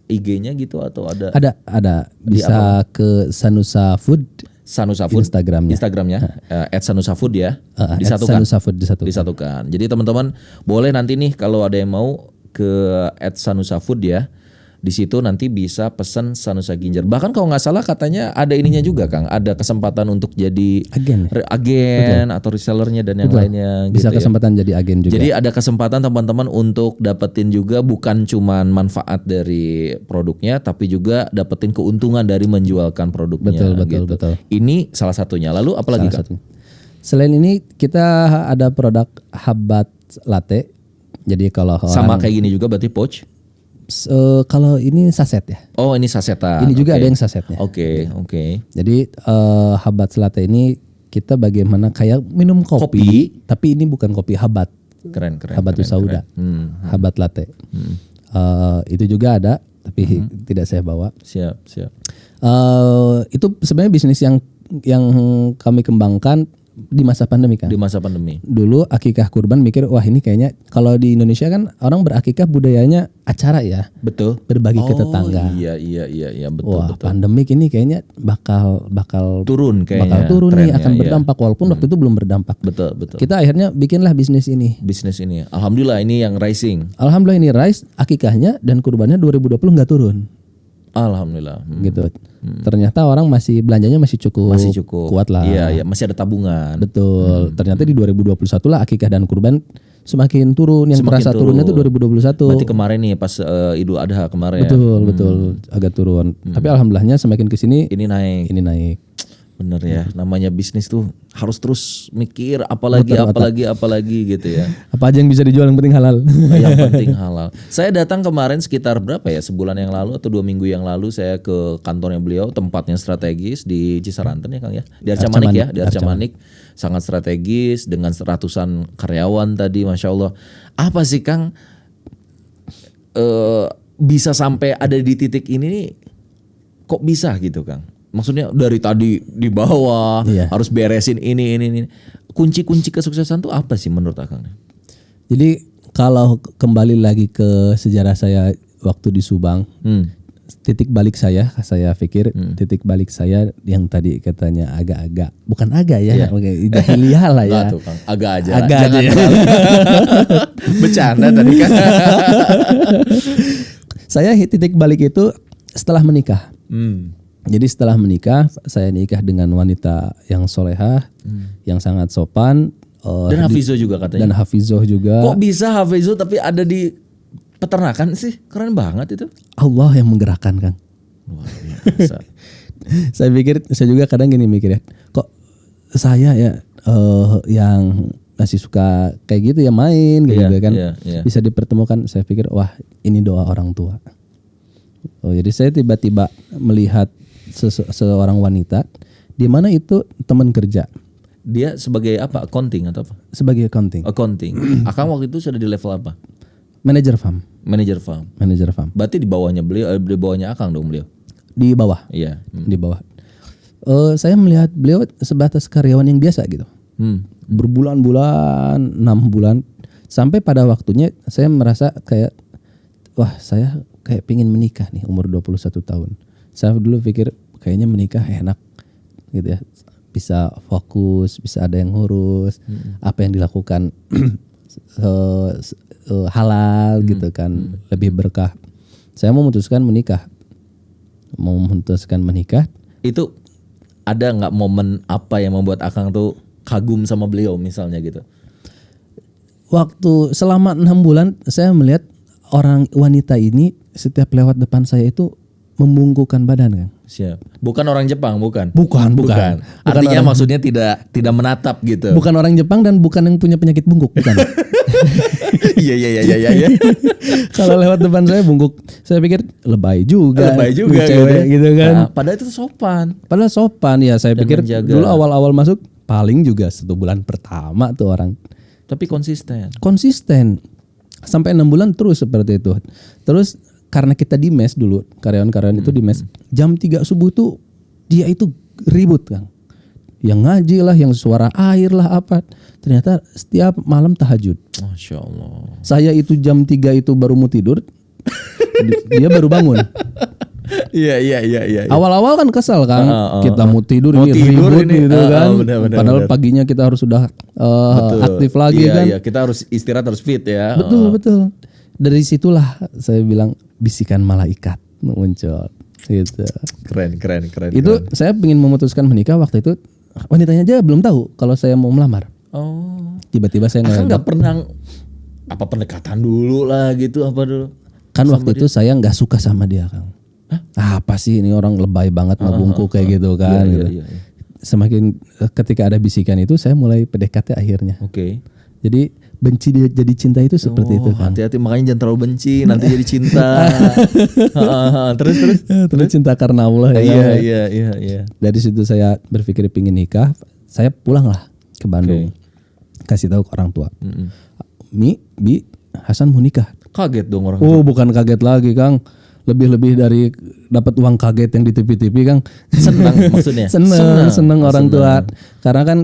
S2: IG-nya gitu atau ada?
S1: Ada. Bisa ke Sanusa Food.
S2: Sanusa Food Instagramnya @Sanusa Food ya. Disatukan.
S1: Sanusa Food
S2: disatukan. Jadi teman-teman boleh nanti nih kalau ada yang mau ke @Sanusa Food ya. Di situ nanti bisa pesan Sanusa Ginjar. Bahkan kalau nggak salah katanya ada ininya juga Kang, ada kesempatan untuk jadi agen atau resellernya dan yang lainnya.
S1: Bisa
S2: gitu
S1: kesempatan jadi agen juga.
S2: Jadi ada kesempatan teman-teman untuk dapetin juga bukan cuman manfaat dari produknya, tapi juga dapetin keuntungan dari menjualkan produknya.
S1: Betul.
S2: Ini salah satunya. Lalu apalagi Kang?
S1: Selain ini kita ada produk Habat Latte. Jadi kalau
S2: sama kayak gini juga berarti pouch?
S1: Kalau ini saset ya.
S2: Oh ini sasetan.
S1: Ini juga ada yang sasetnya.
S2: Oke.
S1: Jadi Habat Latte ini kita bagaimana kayak minum kopi. Tapi ini bukan kopi Habat.
S2: Keren.
S1: Habatus Sauda. Habat Latte. Itu juga ada, tapi tidak saya bawa.
S2: Siap.
S1: Itu sebenarnya bisnis yang kami kembangkan di masa pandemi kan.
S2: Di masa pandemi.
S1: Dulu akikah kurban mikir wah ini kayaknya kalau di Indonesia kan orang berakikah budayanya acara ya.
S2: Betul.
S1: Berbagi ke tetangga.
S2: Iya betul.
S1: Wah, pandemik ini kayaknya bakal
S2: turun kayaknya.
S1: Bakal turun nih, akan berdampak walaupun waktu itu belum berdampak.
S2: Betul.
S1: Kita akhirnya bikinlah bisnis ini.
S2: Alhamdulillah ini yang rising.
S1: Alhamdulillah ini rise, akikahnya dan kurbannya 2020 nggak turun.
S2: Alhamdulillah.
S1: Gitu. Ternyata orang belanjanya masih cukup kuat lah.
S2: Iya, masih ada tabungan.
S1: Betul. Ternyata di 2021 lah akikah dan kurban semakin turun. Yang terasa turunnya itu 2021.
S2: Berarti kemarin nih pas Idul Adha kemarin.
S1: Betul, agak turun. Tapi alhamdulillahnya semakin kesini
S2: ini naik. Bener ya, namanya bisnis tuh harus terus mikir apalagi gitu ya.
S1: Apa aja yang bisa dijual yang penting halal.
S2: Yang penting halal. Saya datang kemarin sekitar berapa ya, sebulan yang lalu atau 2 minggu yang lalu saya ke kantornya beliau, tempatnya strategis di Cisaranten ya Kang ya. Di Arca Manik sangat strategis dengan ratusan karyawan tadi, Masya Allah. Apa sih Kang bisa sampai ada di titik ini nih, kok bisa gitu Kang? Maksudnya dari tadi di bawah harus beresin ini. Kunci kesuksesan tuh apa sih menurut Akang?
S1: Jadi kalau kembali lagi ke sejarah saya waktu di Subang, titik balik saya pikir titik balik saya yang tadi katanya agak-agak, bukan agak ya, jahiliyah lah ya.
S2: Tuh, Kang. Agak aja. Bercanda tadi kan.
S1: Saya titik balik itu setelah menikah. Jadi setelah menikah, saya nikah dengan wanita yang solehah, yang sangat sopan.
S2: Dan hafizoh juga katanya.
S1: Dan hafizoh juga.
S2: Kok bisa hafizoh tapi ada di peternakan sih? Keren banget itu.
S1: Allah yang menggerakkan Kang.
S2: Luar biasa.
S1: Saya juga kadang gini mikir ya, kok saya ya yang masih suka kayak gitu ya main gitu kan. Bisa dipertemukan, saya pikir wah ini doa orang tua. Jadi saya tiba-tiba melihat seorang wanita di mana itu teman kerja.
S2: Dia sebagai apa? Accounting atau apa?
S1: Sebagai accounting.
S2: Akang waktu itu sudah di level apa?
S1: Manager farm.
S2: Berarti di bawahnya beliau, di bawahnya Akang dong beliau.
S1: Di bawah.
S2: Iya.
S1: Di bawah. Saya melihat beliau sebatas karyawan yang biasa gitu. Berbulan-bulan, 6 bulan, sampai pada waktunya saya merasa kayak wah saya kayak pingin menikah nih umur 21 tahun. Saya dulu pikir kayaknya menikah enak gitu ya. Bisa fokus, bisa ada yang ngurus, apa yang dilakukan halal gitu kan, lebih berkah. Saya memutuskan menikah.
S2: Itu ada nggak momen apa yang membuat Akang tuh kagum sama beliau misalnya gitu?
S1: Waktu selama 6 bulan saya melihat wanita ini setiap lewat depan saya itu membungkukkan badan Kang.
S2: Siap. Bukan orang Jepang, bukan.
S1: Bukan
S2: Artinya maksudnya tidak menatap gitu.
S1: Bukan orang Jepang dan bukan yang punya penyakit bungkuk, bukan.
S2: Iya.
S1: Kalau lewat depan saya bungkuk, saya pikir lebay juga cewek gitu kan.
S2: Nah, padahal itu sopan.
S1: Ya, saya
S2: Dan
S1: pikir
S2: menjaga.
S1: dulu awal-awal masuk paling juga 1 bulan pertama tuh orang.
S2: Tapi
S1: Konsisten. Sampai 6 bulan terus seperti itu. Terus karena kita di mes dulu, karyawan-karyawan itu di mes, jam 3 subuh tuh dia itu ribut Kang. yang ngaji lah, yang suara air lah apa. Ternyata setiap malam tahajud.
S2: Masya Allah.
S1: Saya itu jam 3 itu baru mau tidur, dia baru bangun.
S2: Iya.
S1: Awal-awal kan kesal kan, kita mau tidur
S2: Mau
S1: ini
S2: tidur
S1: ribut
S2: ini.
S1: gitu kan.
S2: Benar,
S1: Padahal paginya kita harus sudah aktif lagi kan.
S2: Iya, kita harus istirahat, harus fit ya.
S1: Betul. Dari situlah saya bilang bisikan malaikat muncul. Gitu.
S2: Keren.
S1: Itu saya ingin memutuskan menikah waktu itu, wanitanya aja belum tahu kalau saya mau melamar.
S2: Oh.
S1: Tiba-tiba saya
S2: Nggak pernah apa pendekatan dulu lah gitu apa dulu?
S1: kan waktu itu saya nggak suka sama dia Kang. Apa sih ini orang lebay banget ngebungkuk kayak gitu kan. Gitu. Semakin ketika ada bisikan itu saya mulai PDKT akhirnya.
S2: Oke.
S1: Jadi benci dia jadi cinta itu seperti itu kan.
S2: Hati-hati makanya jangan terlalu benci nanti jadi cinta. Terus
S1: cinta karena Allah ya.
S2: Iya.
S1: Dari situ saya berpikir pingin nikah, saya pulang lah ke Bandung. Kasih tahu ke orang tua. Bi, Hasan mau nikah.
S2: Kaget dong orang.
S1: Oh, bukan kaget lagi, Kang. Lebih dari dapat uang kaget yang di TV Kang.
S2: Senang maksudnya.
S1: Senang orang tua. Karena kan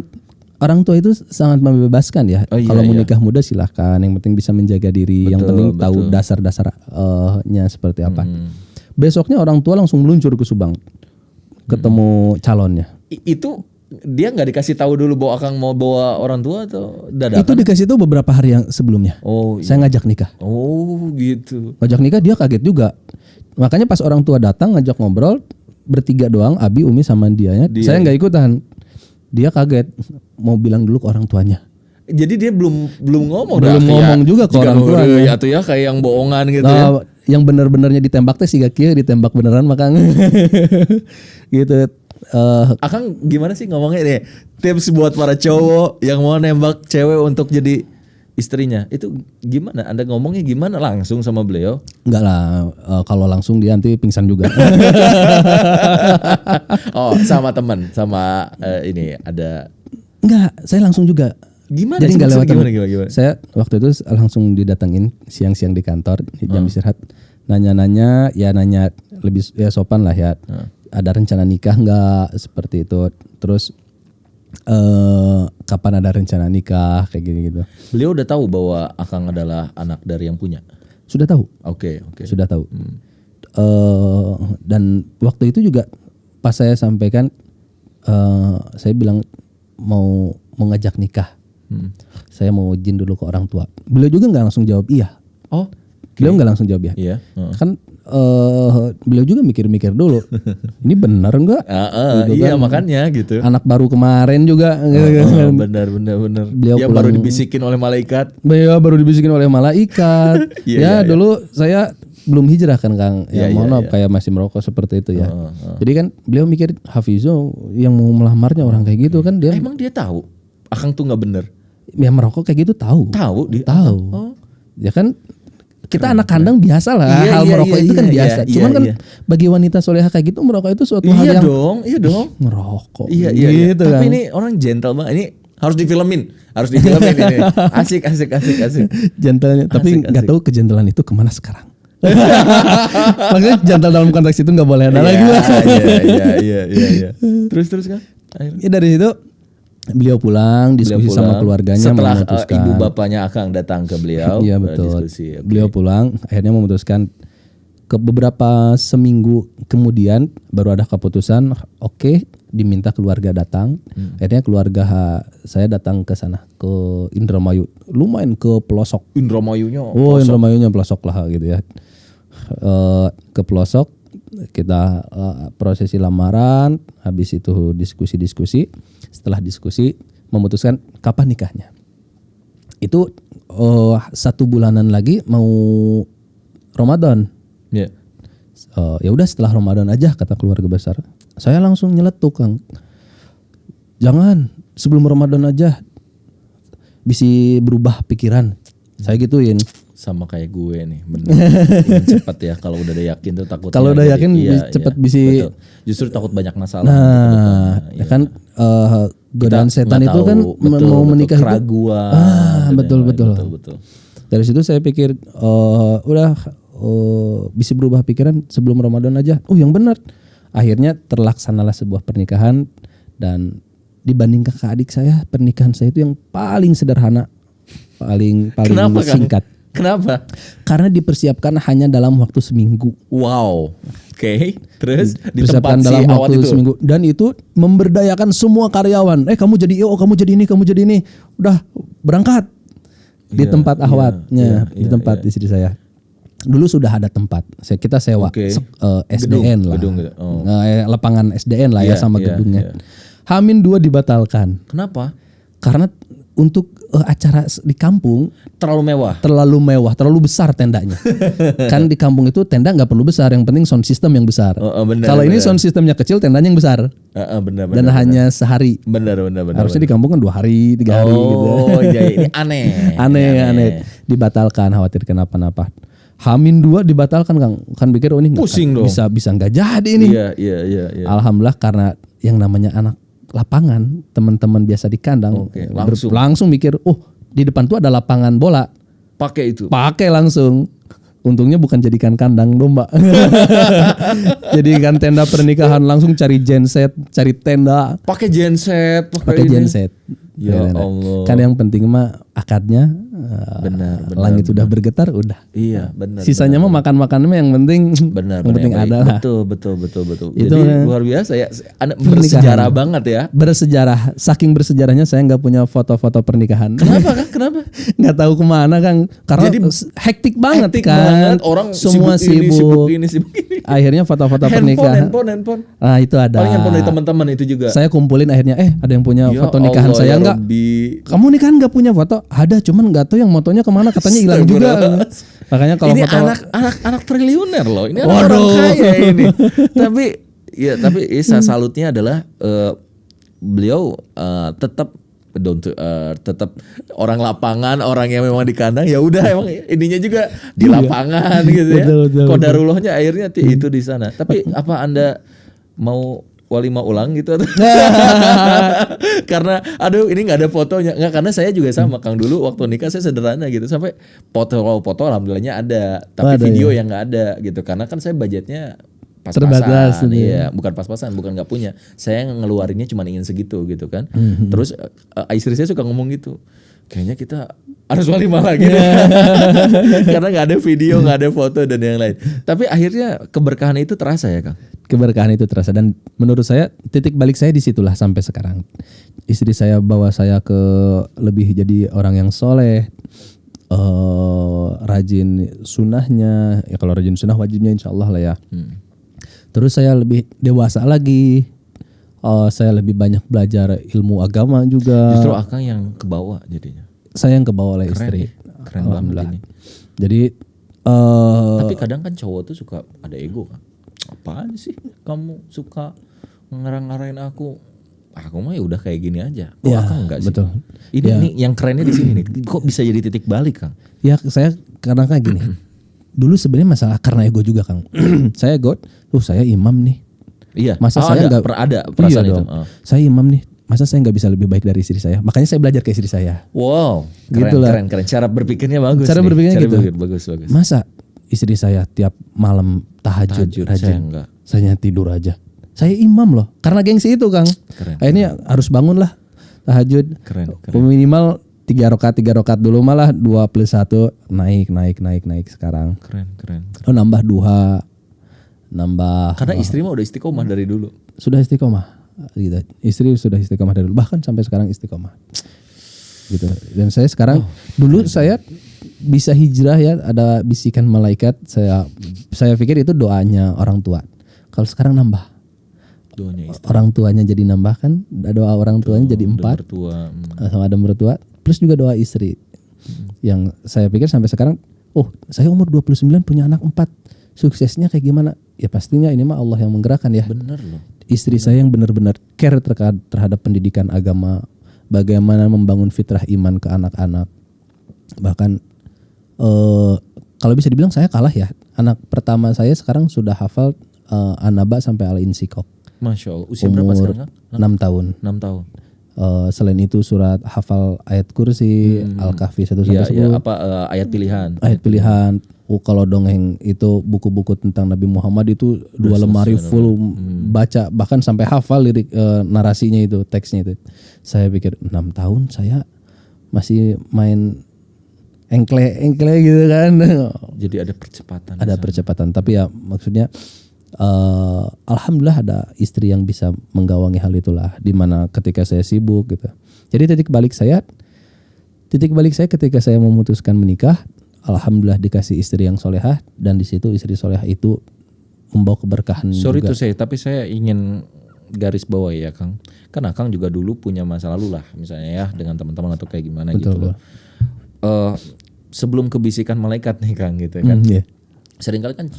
S1: orang tua itu sangat membebaskan ya. Kalau mau nikah muda silahkan, yang penting bisa menjaga diri, yang penting tahu dasar-dasarnya seperti apa. Besoknya orang tua langsung meluncur ke Subang. Ketemu calonnya.
S2: Itu dia nggak dikasih tahu dulu bahwa Akang mau bawa orang tua atau dadakan?
S1: Itu dikasih tahu beberapa hari yang sebelumnya. Saya ngajak nikah.
S2: Oh gitu.
S1: Ngajak nikah dia kaget juga. Makanya pas orang tua datang ngajak ngobrol bertiga doang, Abi, Umi sama dianya. Saya nggak ikutan. Dia kaget mau bilang dulu ke orang tuanya.
S2: Jadi dia belum ngomong.
S1: Belum ngomong juga ke orang tuanya.
S2: Atau ya kayak yang bohongan gitu ya.
S1: Yang benar-benarnya ditembak teh siga kieu ditembak beneran makanya. Gitu.
S2: Akang gimana sih ngomongnya deh? Tips buat para cowok yang mau nembak cewek untuk jadi istrinya. Itu gimana? Anda ngomongnya gimana langsung sama beliau?
S1: Enggak lah, kalau langsung dia nanti pingsan juga.
S2: Sama teman, sama ini ada.
S1: Enggak, saya langsung juga.
S2: Gimana?
S1: Jadi enggak lewat
S2: gimana?
S1: Saya waktu itu langsung didatengin siang-siang di kantor di jam istirahat. Nanya lebih ya sopan lah ya. Ada rencana nikah enggak seperti itu. Terus kapan ada rencana nikah kayak gitu.
S2: Beliau udah tahu bahwa Akang adalah anak dari yang punya.
S1: Sudah tahu.
S2: Oke.
S1: Sudah tahu. Dan waktu itu juga pas saya sampaikan, saya bilang mau ngajak nikah. Saya mau izin dulu ke orang tua. Beliau juga nggak langsung jawab iya. Beliau nggak langsung jawab iya.
S2: Kan
S1: beliau juga mikir-mikir dulu. Ini benar nggak?
S2: Gitu iya kan. Makanya gitu.
S1: Anak baru kemarin juga.
S2: Benar.
S1: Beliau
S2: yang baru dibisikin oleh malaikat.
S1: Beliau baru dibisikin oleh malaikat. Dulu saya belum hijrah kan Kang. Mohon maaf kayak masih merokok seperti itu ya. Jadi kan beliau mikir Hafizo yang mau melamarnya orang kayak gitu kan dia.
S2: Emang dia tahu Akang tuh nggak bener?
S1: Yang merokok kayak gitu tahu.
S2: Tahu.
S1: Ya kan. Kita anak kandang biasa lah, hal merokok itu kan biasa. Cuman kan bagi wanita solehah kayak gitu merokok itu suatu hal yang
S2: Iya dong.
S1: Ngerokok.
S2: Iya.
S1: Gitu
S2: Tapi
S1: kan.
S2: ini orang gentle banget. Ini harus difilmin ini. Asik.
S1: Gentlenya, tapi nggak tahu kegentelan itu kemana sekarang. Maksudnya gentle dalam konteks itu nggak boleh ada lagi lah.
S2: Iya. Terus kan?
S1: Ya dari situ beliau pulang diskusi sama keluarganya
S2: setelah
S1: memutuskan.
S2: Ibu bapaknya Akang datang ke beliau.
S1: Iya betul.
S2: Diskusi,
S1: Beliau pulang akhirnya memutuskan ke beberapa seminggu kemudian baru ada keputusan diminta keluarga datang. Akhirnya keluarga saya datang ke sana ke Indramayu. Lumayan ke pelosok.
S2: Indramayunya.
S1: Indramayunya pelosok lah gitu ya. Ke pelosok kita prosesi lamaran, habis itu diskusi. Setelah diskusi memutuskan kapan nikahnya. Itu 1 bulanan lagi mau Ramadan.
S2: Yeah.
S1: Ya udah setelah Ramadan aja kata keluarga besar. Saya langsung nyeletuk Kang. Jangan sebelum Ramadan aja. Bisa berubah pikiran. Saya gituin.
S2: Sama kayak gue nih, bener. Ingin cepat ya kalau udah yakin tuh takutnya.
S1: Kalau udah yakin cepat bisa.
S2: Justru takut banyak masalah.
S1: Nah, ya kan godaan setan itu kan mau menikah
S2: keraguan.
S1: Betul. Dari situ saya pikir bisa berubah pikiran sebelum Ramadan aja. Yang benar. Akhirnya terlaksanalah sebuah pernikahan dan dibanding kakak adik saya, pernikahan saya itu yang paling sederhana, paling
S2: Kenapa, Kang?
S1: singkat.
S2: Kenapa?
S1: Karena dipersiapkan hanya dalam waktu seminggu.
S2: Wow. Oke. Terus di
S1: Dipersiapkan
S2: tempat
S1: dalam
S2: si Awad
S1: waktu
S2: itu.
S1: seminggu, dan itu memberdayakan semua karyawan. Kamu jadi IO, kamu jadi ini, kamu jadi ini. Udah berangkat di
S2: Iya,
S1: tempat
S2: iya,
S1: Ahwadnya,
S2: iya,
S1: di tempat
S2: iya.
S1: istri saya. Dulu sudah ada tempat, kita sewa
S2: Oke.
S1: SDN lah,
S2: Gedung gitu. Oh.
S1: lapangan SDN lah ya
S2: Iya,
S1: sama
S2: iya,
S1: gedungnya.
S2: iya.
S1: H-2 dibatalkan
S2: Kenapa?
S1: karena untuk acara di kampung
S2: Terlalu mewah.
S1: terlalu besar tendanya. Kan di kampung itu tenda nggak perlu besar, yang penting sound system yang besar.
S2: Benar,
S1: Kalau ini
S2: benar.
S1: sound systemnya kecil, tendanya yang besar
S2: Benar.
S1: dan hanya sehari.
S2: Benar.
S1: Harusnya di kampung kan 2 hari, 3 hari gitu.
S2: Oh iya, ini aneh.
S1: aneh. Dibatalkan, khawatir kenapa-napa. H-2 dibatalkan, Kang. Kan pikir ini nggak-
S2: Pusing dong.
S1: bisa nggak jadi ini.
S2: Iya.
S1: Alhamdulillah, karena yang namanya anak lapangan, teman-teman biasa di kandang,
S2: Oke, langsung.
S1: langsung mikir, di depan tuh ada lapangan bola,
S2: Pakai itu.
S1: pakai langsung. Untungnya bukan jadikan kandang domba. Jadikan tenda pernikahan, langsung cari genset, cari tenda,
S2: Pakai genset.
S1: pakai
S2: ini.
S1: genset.
S2: Ya
S1: Nah,
S2: Allah.
S1: kan yang penting mah akadnya,
S2: Benar.
S1: langit udah bergetar, udah.
S2: Iya, benar.
S1: Sisanya mah makan-makan mah yang penting,
S2: Benar.
S1: yang penting
S2: yang baik.
S1: ada lah.
S2: Betul.
S1: Itu
S2: Jadi
S1: kan
S2: luar biasa ya.
S1: pernikahan.
S2: Bersejarah banget ya.
S1: Bersejarah, saking bersejarahnya saya nggak punya foto-foto pernikahan.
S2: Kenapa, Kang? Kenapa?
S1: Nggak tahu kemana, Kang. Karena
S2: Jadi
S1: hektik banget
S2: Hektik
S1: kan.
S2: banget. Orang
S1: semua
S2: sibuk ini.
S1: Akhirnya foto-foto pernikahan.
S2: Handphone.
S1: Nah, itu ada.
S2: Paling handphone dari teman-teman itu juga.
S1: Saya kumpulin akhirnya, ada yang punya
S2: Ya
S1: foto nikahan
S2: Allah,
S1: saya
S2: ya
S1: nggak?
S2: Rabbi.
S1: Kamu nikahan nggak punya foto? Ada, cuman nggak tahu yang motonya kemana, katanya hilang juga. Makanya kalau
S2: Ini
S1: foto
S2: anak triliuner loh. Ini anak
S1: Waduh.
S2: orang kaya ini. tapi saya salutnya adalah beliau tetap down to earth, tetap orang lapangan, orang yang memang di kandang. Ya udah, emang ininya juga di lapangan gitu ya.
S1: Betul.
S2: Qadarullohnya akhirnya itu di sana. Tapi apa Anda mau walimah ulang gitu atau? Karena aduh ini nggak ada fotonya. Nggak, karena saya juga sama Kang, dulu waktu nikah saya sederhana gitu, sampai foto alhamdulillahnya ada, tapi
S1: Ada,
S2: video
S1: ya.
S2: yang nggak ada gitu, karena kan saya budgetnya
S1: Terbatas,
S2: pas-pasan.
S1: gitu.
S2: Iya, bukan pas-pasan, bukan nggak punya, saya ngeluarinnya cuma ingin segitu gitu kan. Terus istri saya suka ngomong gitu, kayaknya kita harus walimah lagi deh. Karena nggak ada video, nggak ada foto dan yang lain. Tapi akhirnya keberkahan itu terasa ya Kang.
S1: Keberkahan itu terasa, dan menurut saya titik balik saya disitulah sampai sekarang. Istri saya bawa saya ke lebih jadi orang yang soleh, rajin sunnahnya. Ya kalau rajin sunnah wajibnya insya Allah lah ya. Terus saya lebih dewasa lagi. Saya lebih banyak belajar ilmu agama juga.
S2: Justru Akang yang kebawa jadinya.
S1: Saya yang kebawa oleh istri.
S2: Keren banget ini.
S1: Jadi
S2: Tapi kadang kan cowok tuh suka ada ego kan. Apaan sih kamu suka ngarang-ngarain aku? Aku mah ya udah kayak gini aja. Kok
S1: Ya,
S2: Akang enggak sih?
S1: betul.
S2: Ini yang kerennya di sini nih. Kok bisa jadi titik balik Kang?
S1: ya saya kadang kan gini. Dulu sebenarnya masalah karena ego juga, Kang. Saya ego, saya imam nih.
S2: Iya.
S1: Masa saya nggak
S2: ada perasaan
S1: iya
S2: itu.
S1: dong. Saya imam nih. Masa saya nggak bisa lebih baik dari istri saya? Makanya saya belajar ke istri saya.
S2: Wow, keren,
S1: Gitulah.
S2: keren. Cara berpikirnya bagus.
S1: Cara
S2: nih.
S1: berpikirnya gitu.
S2: Bagus.
S1: Masa istri saya tiap malam tahajud
S2: Saya
S1: rajin,
S2: enggak.
S1: saya tidur aja. Saya imam loh, karena gengsi itu, Kang.
S2: Keren.
S1: Akhirnya harus bangun lah tahajud.
S2: Keren.
S1: Minimal 3 rakaat dulu, malah 2 plus 1 naik sekarang.
S2: Keren.
S1: Nambah duha, nambah.
S2: Karena istri mah udah istiqomah dari dulu.
S1: Sudah istiqomah gitu. Istri sudah istiqomah dari dulu, bahkan sampai sekarang istiqomah gitu. Dan saya sekarang dulu saya bisa hijrah ya, ada bisikan malaikat, saya pikir itu doanya orang tua. Kalau sekarang nambah,
S2: Doanya istri.
S1: orang tuanya jadi nambah kan, doa orang tuanya jadi 4
S2: Mertua.
S1: sama ada mertua, plus juga doa istri. Yang saya pikir sampai sekarang, saya umur 29 punya anak 4, suksesnya kayak gimana? Ya pastinya ini mah Allah yang menggerakkan ya.
S2: Bener loh.
S1: Istri saya yang benar-benar care terhadap pendidikan agama, bagaimana membangun fitrah iman ke anak-anak. Bahkan kalau bisa dibilang saya kalah ya. Anak pertama saya sekarang sudah hafal An-Naba sampai Al-Insyikok.
S2: Masya Allah. Usia berapa sekarang?
S1: 6 tahun.
S2: 6 tahun.
S1: Selain itu surat hafal ayat kursi, Al-Kahfi 1 sampai 10.
S2: Ayat pilihan.
S1: Ayat pilihan. kalau dongeng itu buku-buku tentang Nabi Muhammad itu 2 lemari full baca, bahkan sampai hafal lirik narasinya itu, teksnya itu. Saya pikir 6 tahun saya masih main engkle gitu kan.
S2: Jadi ada percepatan.
S1: Ada percepatan, tapi ya maksudnya alhamdulillah ada istri yang bisa menggawangi hal itulah, dimana ketika saya sibuk gitu. Jadi titik balik saya ketika saya memutuskan menikah, alhamdulillah dikasih istri yang solehah, dan di situ istri solehah itu membawa keberkahan.
S2: Sorry
S1: juga.
S2: tapi saya ingin garis bawah ya Kang. Kan Akang juga dulu punya masa lalu lah, misalnya ya dengan teman-teman atau kayak gimana.
S1: Betul,
S2: gitu loh. Sebelum kebisikan malaikat nih Kang gitu kan.
S1: Yeah.
S2: Seringkali kan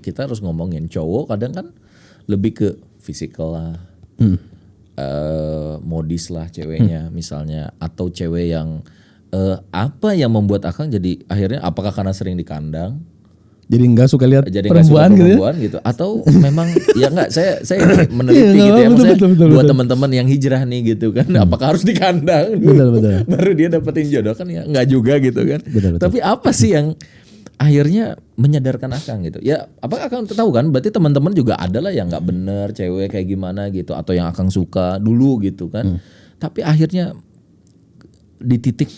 S2: kita harus ngomongin cowok kadang kan lebih ke fisikal lah. Modis lah ceweknya misalnya, atau cewek yang apa yang membuat Akang jadi akhirnya, apakah karena sering dikandang
S1: Jadi nggak suka lihat
S2: jadi
S1: perempuan,
S2: gitu, atau memang ya nggak, saya meneliti gitu ya, maksudnya buat teman-teman yang hijrah nih gitu kan, apakah harus dikandang
S1: Betul.
S2: baru dia dapetin jodoh, kan ya nggak juga gitu kan.
S1: Betul.
S2: Tapi apa sih yang akhirnya menyadarkan Akang gitu ya? Apakah Akang tahu kan, berarti teman-teman juga ada lah yang nggak bener cewek kayak gimana gitu, atau yang Akang suka dulu gitu kan. Tapi akhirnya di titik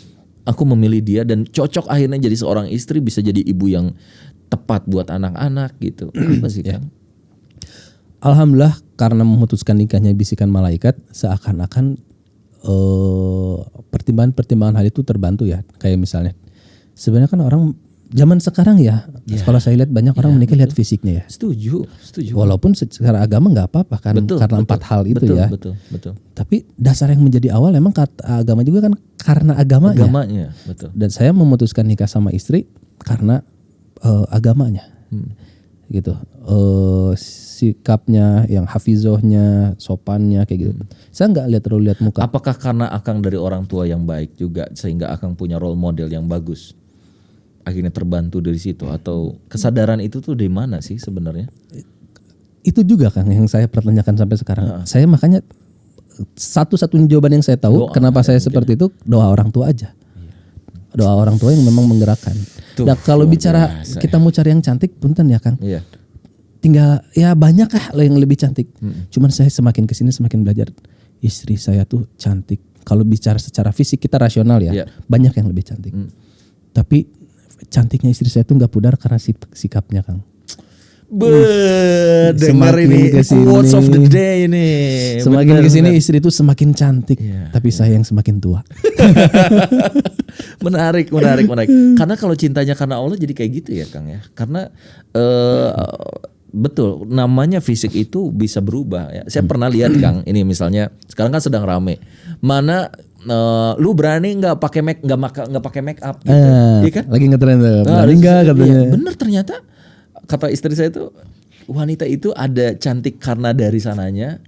S2: aku memilih dia dan cocok, akhirnya jadi seorang istri, bisa jadi ibu yang tepat buat anak-anak gitu. Apa sih Kang?
S1: Alhamdulillah karena memutuskan nikahnya bisikan malaikat, seakan-akan pertimbangan hal itu terbantu ya. Kayak misalnya sebenarnya kan orang zaman sekarang ya, kalau saya lihat banyak orang menikah lihat fisiknya ya.
S2: Setuju.
S1: Walaupun secara agama nggak apa-apa kan, karena 4 hal itu ya.
S2: Betul.
S1: Tapi dasar yang menjadi awal emang kata agama juga kan karena agamanya.
S2: Betul.
S1: Dan saya memutuskan nikah sama istri karena agamanya. Gitu. Sikapnya yang hafizohnya, sopannya kayak gitu. Saya nggak terlalu lihat muka.
S2: Apakah karena Akang dari orang tua yang baik juga sehingga Akang punya role model yang bagus? Akhirnya terbantu dari situ, atau kesadaran itu tuh dari mana sih sebenarnya?
S1: Itu juga Kang yang saya pertanyakan sampai sekarang. Saya makanya satu-satunya jawaban yang saya tahu kenapa saya seperti itu, doa orang tua aja. Doa orang tua yang memang menggerakkan. Nah, kalau bicara kita mau cari yang cantik, punten ya Kang.
S2: Iya.
S1: Tinggal ya banyak lah yang lebih cantik. Cuman saya semakin kesini semakin belajar, istri saya tuh cantik. Kalau bicara secara fisik kita rasional ya, banyak yang lebih cantik. Tapi cantiknya istri saya tuh nggak pudar karena sikapnya Kang.
S2: Dengar ini quotes of the day ini.
S1: Semakin kesini istri itu semakin cantik, tapi saya yang semakin tua.
S2: Menarik. Karena kalau cintanya karena Allah jadi kayak gitu ya Kang ya. Karena betul, namanya fisik itu bisa berubah ya. Saya pernah lihat Kang, ini misalnya sekarang kan sedang rame. Mana lu berani nggak pakai nggak pakai make up gitu, iya kan?
S1: Lagi ngetren tuh. Berani nggak katanya?
S2: Iya, bener, ternyata kata istri saya itu, wanita itu ada cantik karena dari sananya,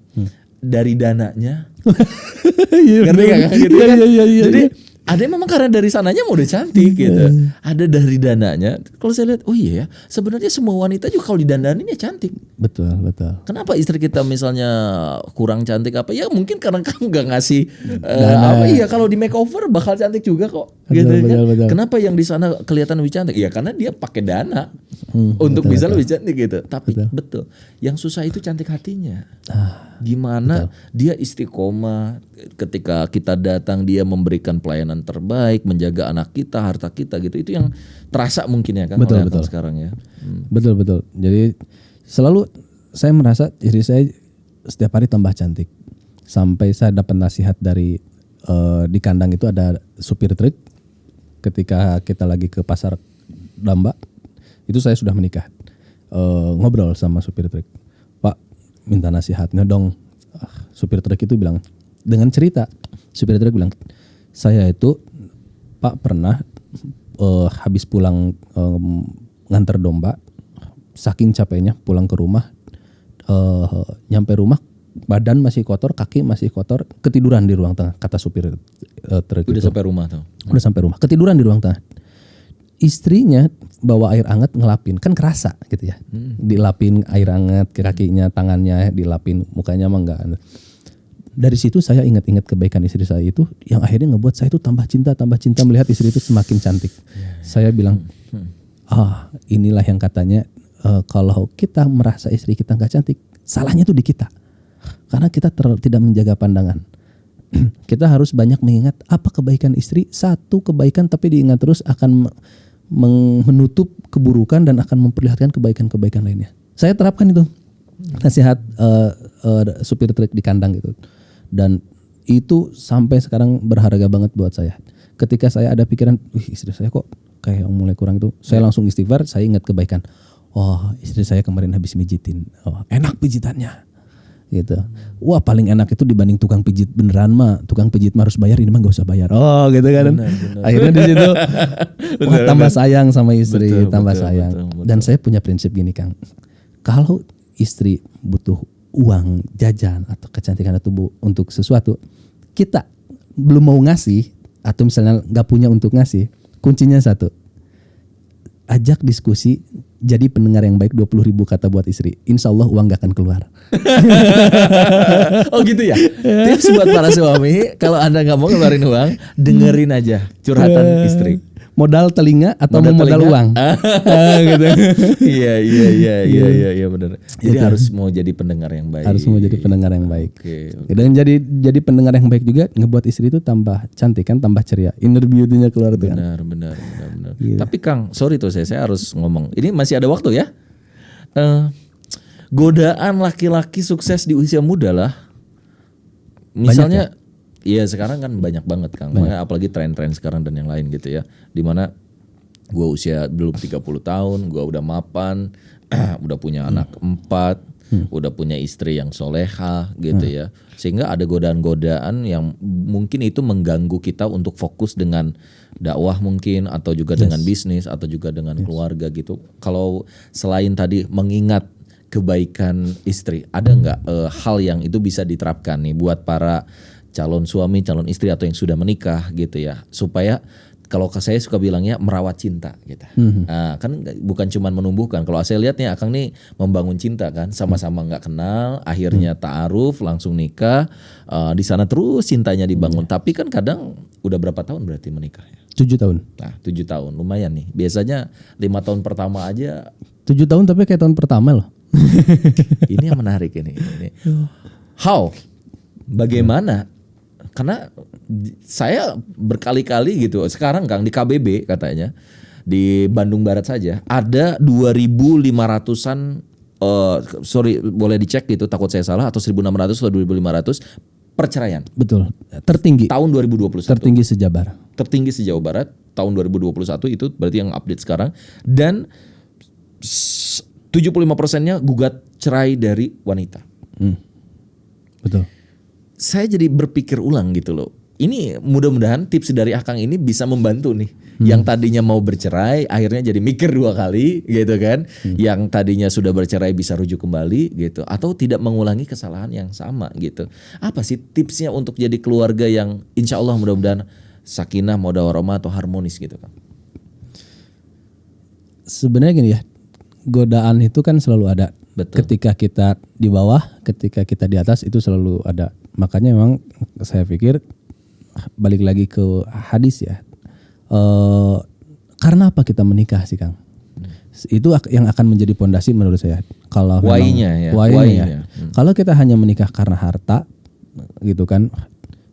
S2: dari dananya. Ngerti nggak kan? Gitu kan? Jadi ada yang memang karena dari sananya mau udah cantik gitu. Ada dari dananya. Kalau saya lihat, oh iya ya, sebenarnya semua wanita juga kalau didandanin ya cantik.
S1: Betul.
S2: Kenapa istri kita misalnya kurang cantik apa? Ya mungkin karena kamu gak ngasih apa? Iya, kalau di makeover bakal cantik juga kok. Gitu kan?
S1: Betul.
S2: Kenapa yang di sana kelihatan lebih cantik? Ya karena dia pakai dana untuk bisa lebih cantik gitu. Tapi betul, yang susah itu cantik hatinya. Gimana dia istiqomah ketika kita datang, dia memberikan pelayanan terbaik, menjaga anak kita, harta kita gitu. Itu yang terasa mungkin ya kan
S1: betul.
S2: sekarang ya.
S1: Betul. Jadi selalu saya merasa diri saya setiap hari tambah cantik. Sampai saya dapat nasihat dari di kandang itu ada supir truk. Ketika kita lagi ke pasar Damba, itu saya sudah menikah. Ngobrol sama supir truk. Pak, minta nasihatnya dong. Supir truk itu bilang, dengan cerita, supir truk bilang, saya itu Pak pernah habis pulang nganter domba, saking capeknya pulang ke rumah, nyampe rumah badan masih kotor, kaki masih kotor, ketiduran di ruang tengah, kata supir truk.
S2: Udah sampai rumah tuh.
S1: Udah sampai rumah, ketiduran di ruang tengah. Istrinya bawa air hangat ngelapin, kan kerasa gitu ya. Dilapin air hangat ke kakinya, tangannya dilapin, mukanya mah enggak. Dari situ saya ingat-ingat kebaikan istri saya itu, yang akhirnya ngebuat saya itu tambah cinta melihat istri itu semakin cantik. Saya bilang, inilah yang katanya kalau kita merasa istri kita nggak cantik, salahnya tuh di kita. Karena kita tidak menjaga pandangan. Kita harus banyak mengingat apa kebaikan istri. Satu kebaikan tapi diingat terus akan menutup keburukan dan akan memperlihatkan kebaikan-kebaikan lainnya. Saya terapkan itu nasihat supir truk di kandang gitu. Dan itu sampai sekarang berharga banget buat saya. Ketika saya ada pikiran, istri saya kok kayak mulai kurang itu, saya langsung istighfar, saya ingat kebaikan. Oh, istri saya kemarin habis mijitin. Oh, enak pijitannya. Gitu. Wah, paling enak itu dibanding tukang pijit beneran mah. Tukang pijit mah harus bayar, ini mah gak usah bayar. Oh, gitu kan. Benar. Akhirnya di situ tambah sayang sama istri, tambah sayang. Betul. Dan saya punya prinsip gini, Kang. Kalau istri butuh uang jajan atau kecantikan tubuh untuk sesuatu, kita belum mau ngasih atau misalnya nggak punya untuk ngasih, kuncinya satu, ajak diskusi, jadi pendengar yang baik. 20.000 kata buat istri, insya Allah uang gak akan keluar.
S2: Oh gitu ya. Tips buat para suami, kalau Anda nggak mau ngeluarin uang, dengerin aja curhatan istri.
S1: Modal telinga atau modal uang? Gitu.
S2: Iya benar. Jadi harus mau jadi pendengar yang baik.
S1: Harus mau jadi pendengar yang baik.
S2: Okay.
S1: Dan jadi pendengar yang baik juga ngebuat istri itu tambah cantik kan, tambah ceria. Inner beauty-nya keluar tuh kan.
S2: Benar.
S1: Gitu.
S2: Tapi Kang, sorry tuh saya harus ngomong. Ini masih ada waktu ya. Godaan laki-laki sukses di usia muda lah. Misalnya iya sekarang kan banyak banget Kang. Makanya apalagi tren-tren sekarang dan yang lain gitu ya. Dimana gue usia belum 30 tahun, gue udah mapan, udah punya anak 4, udah punya istri yang soleha gitu ya. Sehingga ada godaan-godaan yang mungkin itu mengganggu kita untuk fokus dengan dakwah mungkin, atau juga dengan bisnis, atau juga dengan keluarga gitu. Kalau selain tadi mengingat kebaikan istri, ada nggak hal yang itu bisa diterapkan nih buat para calon suami, calon istri atau yang sudah menikah gitu ya, supaya kalau saya suka bilangnya merawat cinta gitu. Nah, kan bukan cuma menumbuhkan. Kalau saya lihat nih Akang nih membangun cinta kan, sama-sama nggak kenal, akhirnya ta'aruf, langsung nikah, di sana terus cintanya dibangun. Tapi kan kadang udah berapa tahun berarti menikah ya?
S1: 7 tahun.
S2: Nah 7 tahun lumayan nih. Biasanya 5 tahun pertama aja.
S1: 7 tahun tapi kayak tahun pertama loh.
S2: Ini yang menarik ini. How? Bagaimana? Karena saya berkali-kali gitu. Sekarang Kang di KBB katanya di Bandung Barat saja ada 2.500-an sorry boleh dicek gitu takut saya salah, atau 1.600 atau 2.500 perceraian.
S1: Betul. Tertinggi.
S2: Tahun 2021.
S1: Tertinggi se-Jabar.
S2: Tertinggi se-Jawa Barat tahun 2021 itu berarti yang update sekarang, dan 75%-nya gugat cerai dari wanita.
S1: Betul.
S2: Saya jadi berpikir ulang gitu loh. Ini mudah-mudahan tips dari Akang ini bisa membantu nih. Yang tadinya mau bercerai akhirnya jadi mikir 2 kali gitu kan. Yang tadinya sudah bercerai bisa rujuk kembali gitu. Atau tidak mengulangi kesalahan yang sama gitu. Apa sih tipsnya untuk jadi keluarga yang insya Allah mudah-mudahan sakinah, mawaddah warahmah atau harmonis gitu kan?
S1: Sebenarnya gini ya, godaan itu kan selalu ada.
S2: Betul.
S1: Ketika kita di bawah, ketika kita di atas itu selalu ada. Makanya memang saya pikir balik lagi ke hadis ya. Karena apa kita menikah sih Kang? Itu yang akan menjadi pondasi menurut saya. Kalau
S2: why-nya.
S1: Kalau kita hanya menikah karena harta gitu kan,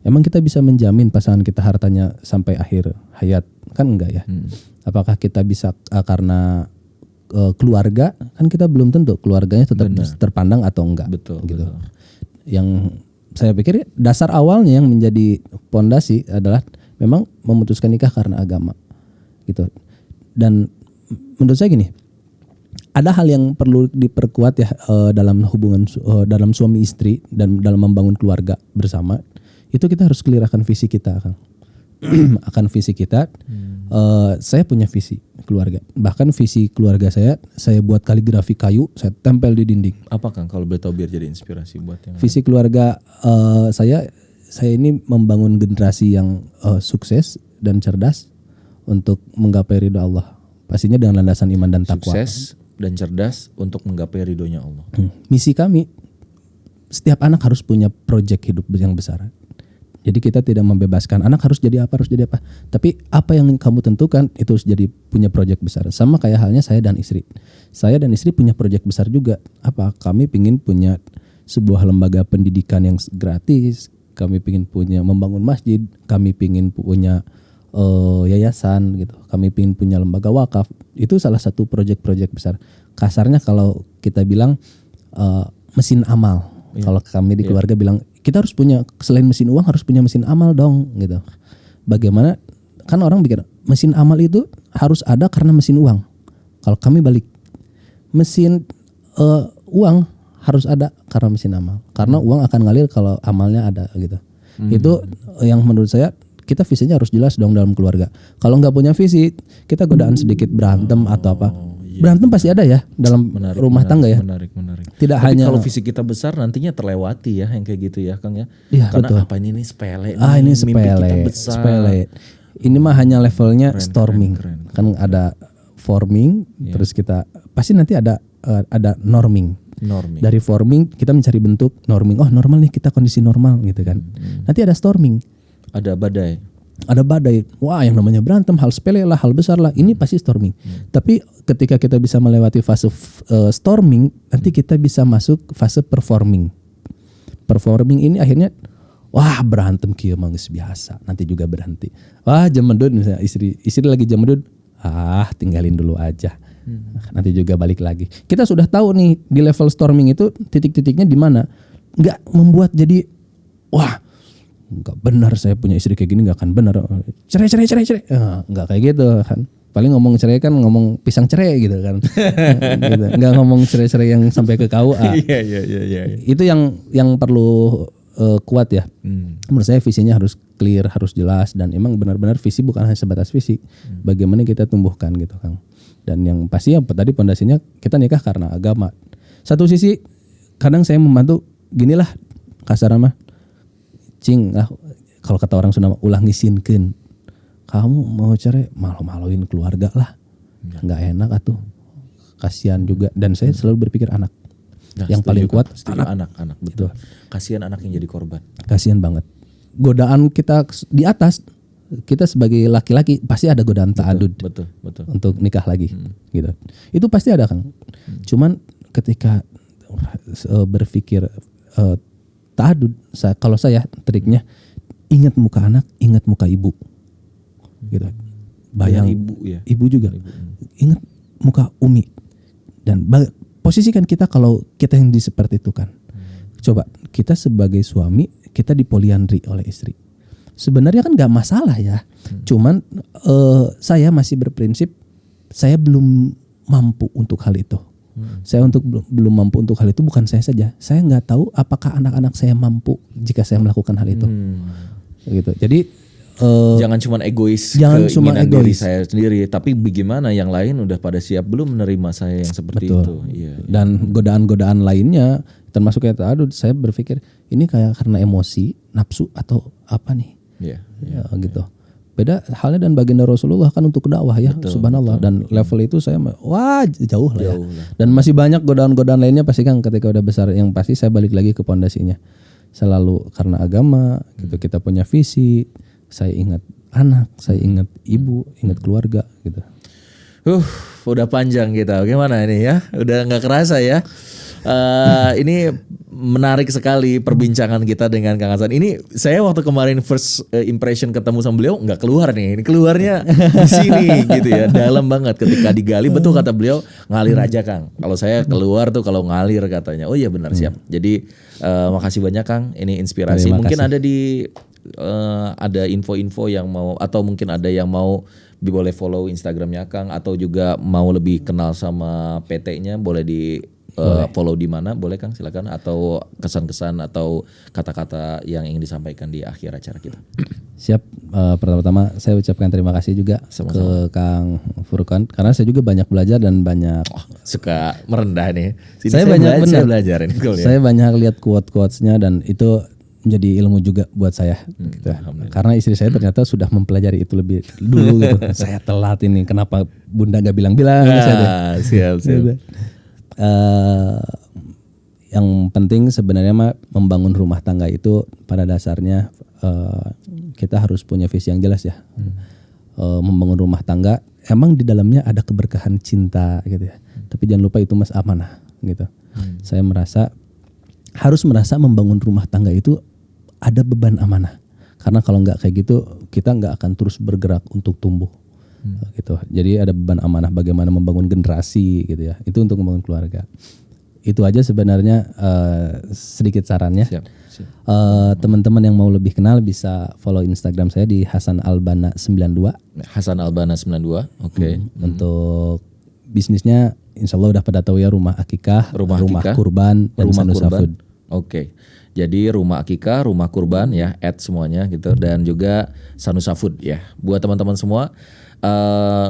S1: emang kita bisa menjamin pasangan kita hartanya sampai akhir hayat? Kan enggak ya. Apakah kita bisa karena keluarga? Kan kita belum tentu keluarganya tetap terpandang atau enggak.
S2: Betul.
S1: Gitu. Yang saya pikir dasar awalnya yang menjadi pondasi adalah memang memutuskan nikah karena agama gitu. Dan menurut saya gini, ada hal yang perlu diperkuat ya dalam hubungan dalam suami istri dan dalam membangun keluarga bersama. Itu kita harus clear akan visi kita Kang. Akan visi kita. Saya punya visi keluarga. Bahkan visi keluarga saya buat kaligrafi kayu, saya tempel di dinding.
S2: Apa Kang kalau boleh tahu biar jadi inspirasi buat yang
S1: visi lain. Keluarga saya ini membangun generasi yang sukses dan cerdas untuk menggapai ridho Allah. Pastinya dengan landasan iman dan takwa.
S2: Sukses dan cerdas untuk menggapai ridhonya Allah.
S1: Misi kami, setiap anak harus punya proyek hidup yang besar. Jadi kita tidak membebaskan anak harus jadi apa, tapi apa yang kamu tentukan itu harus jadi punya proyek besar. Sama kayak halnya saya dan istri. Saya dan istri punya proyek besar juga. Apa? Kami pingin punya sebuah lembaga pendidikan yang gratis. Kami pingin punya membangun masjid. Kami pingin punya yayasan gitu. Kami pingin punya lembaga wakaf. Itu salah satu proyek-proyek besar. Kasarnya kalau kita bilang mesin amal. Kalau kami di keluarga bilang kita harus punya, selain mesin uang harus punya mesin amal dong gitu. Bagaimana, kan orang pikir mesin amal itu harus ada karena mesin uang. Kalau kami balik, mesin uang harus ada karena mesin amal. Karena uang akan ngalir kalau amalnya ada gitu. Itu yang menurut saya kita visinya harus jelas dong dalam keluarga. Kalau nggak punya visi, kita godaan sedikit berantem atau apa. Berantem pasti ada ya dalam rumah tangga ya.
S2: Menarik.
S1: Tidak
S2: Tapi
S1: hanya
S2: kalau visi kita besar nantinya terlewati ya yang kayak gitu ya Kang ya.
S1: Iya,
S2: Karena
S1: betul.
S2: apa ini sepele.
S1: Ini
S2: mimpi kita besar.
S1: sepele. Ini mah hanya levelnya storming.
S2: keren.
S1: Kan ada forming, terus kita pasti nanti ada norming. Dari forming kita mencari bentuk norming. Oh normal nih, kita kondisi normal gitu kan. Nanti ada storming.
S2: Ada badai.
S1: Ada badai. Wah, yang namanya berantem hal sepele lah, hal besar lah. Ini pasti storming. Tapi ketika kita bisa melewati fase storming, nanti kita bisa masuk fase performing. Performing ini akhirnya wah berantem kieu mah geus biasa. Nanti juga berhenti. Wah, jemedut misalnya istri lagi jemedut. Tinggalin dulu aja. Nanti juga balik lagi. Kita sudah tahu nih di level storming itu titik-titiknya di mana. Enggak membuat jadi wah nggak benar saya punya istri kayak gini, nggak akan benar, cerai. Nggak kayak gitu kan. Paling ngomong cerai kan ngomong pisang cerai gitu kan. Gitu. Nggak ngomong cerai yang sampai ke KUA.
S2: Iya.
S1: Itu yang perlu kuat ya. Menurut saya visinya harus clear, harus jelas, dan emang benar-benar visi bukan hanya sebatas visi. Bagaimana kita tumbuhkan gitu Kang. Dan yang pasti apa tadi pondasinya kita nikah karena agama. Satu sisi kadang saya membantu ginilah kasar mah. Cing lah, kalau kata orang Sunda ulah ngisinkeun. Kamu mau cerai malu-maluin keluarga lah. Nggak enak atuh. Kasihan juga, dan saya selalu berpikir anak. Yang paling kuat
S2: anak betul. Kasihan anak yang jadi korban.
S1: Kasihan banget. Godaan kita di atas, kita sebagai laki-laki pasti ada godaan ta'adud.
S2: Betul.
S1: Untuk nikah lagi gitu. Itu pasti ada Kang. Cuman ketika berpikir ta'adud, kalau saya triknya ingat muka anak, ingat muka ibu, gitu. Bayang
S2: ibu ya.
S1: Ibu juga. Ingat muka umi, dan posisikan kita kalau kita yang seperti itu kan. Coba kita sebagai suami kita dipoliandri oleh istri. Sebenarnya kan nggak masalah ya. Cuman saya masih berprinsip saya belum mampu untuk hal itu. Saya belum mampu untuk hal itu, bukan saya saja. Saya nggak tahu apakah anak-anak saya mampu jika saya melakukan hal itu. Gitu. Jadi
S2: jangan cuma egois
S1: jangan cuma
S2: keinginan diri
S1: egois.
S2: saya sendiri, tapi bagaimana yang lain udah pada siap belum menerima saya yang seperti
S1: Betul.
S2: itu. Iya.
S1: Dan godaan-godaan lainnya termasuk kayak ta'adud, saya berpikir ini kayak karena emosi, nafsu atau apa nih?
S2: Iya.
S1: Gitu. Beda halnya dan baginda Rasulullah kan untuk dakwah ya, subhanallah. Dan level itu saya jauh lah ya. Dan masih banyak godaan-godaan lainnya pasti kan ketika udah besar, yang pasti saya balik lagi ke pondasinya. Selalu karena agama gitu, kita punya visi, saya ingat anak, saya ingat ibu, ingat keluarga gitu.
S2: Udah panjang kita. Gimana ini ya? Udah nggak kerasa ya. Ini menarik sekali perbincangan kita dengan Kang Hasan. Ini saya waktu kemarin first impression ketemu sama beliau nggak keluar nih. Ini keluarnya di sini gitu ya. Dalam banget ketika digali. Betul kata beliau, ngalir aja Kang. Kalau saya keluar tuh kalau ngalir katanya. Oh iya benar, siap. Jadi makasih banyak Kang. Ini inspirasi. Mungkin ada di ada info-info yang mau, atau mungkin ada yang mau boleh follow Instagramnya Kang, atau juga mau lebih kenal sama PT-nya boleh di follow di mana, boleh Kang, silakan, atau kesan-kesan atau kata-kata yang ingin disampaikan di akhir acara kita.
S1: Siap. Pertama-tama saya ucapkan terima kasih juga ke Kang Furqan, karena saya juga banyak belajar dan banyak
S2: suka merendah nih.
S1: Saya banyak
S2: belajar ini.
S1: Saya banyak lihat quote-quotesnya dan itu menjadi ilmu juga buat saya. Gitu. Karena istri saya ternyata sudah mempelajari itu lebih dulu gitu. Saya telat ini, kenapa Bunda gak bilang-bilang?
S2: Siap.
S1: Yang penting sebenarnya mah membangun rumah tangga itu pada dasarnya kita harus punya visi yang jelas ya. Membangun rumah tangga emang di dalamnya ada keberkahan cinta gitu ya. Tapi jangan lupa itu mas amanah gitu. Saya harus merasa membangun rumah tangga itu ada beban amanah. Karena kalau nggak kayak gitu kita nggak akan terus bergerak untuk tumbuh. Gitu. Jadi ada beban amanah bagaimana membangun generasi gitu ya. Itu untuk membangun keluarga. Itu aja sebenarnya sedikit sarannya.
S2: Siap.
S1: Teman-teman yang mau lebih kenal bisa follow Instagram saya di Hasan Albana 92.
S2: Hasan Albana 92. Oke.
S1: Untuk bisnisnya insya Allah udah pada tahu ya, rumah akikah, rumah
S2: akikah,
S1: kurban, dan
S2: rumah
S1: Sanusa
S2: kurban.
S1: Food.
S2: Oke. Jadi rumah akikah, rumah kurban ya, add semuanya gitu, dan juga Sanusa Food ya. Buat teman-teman semua,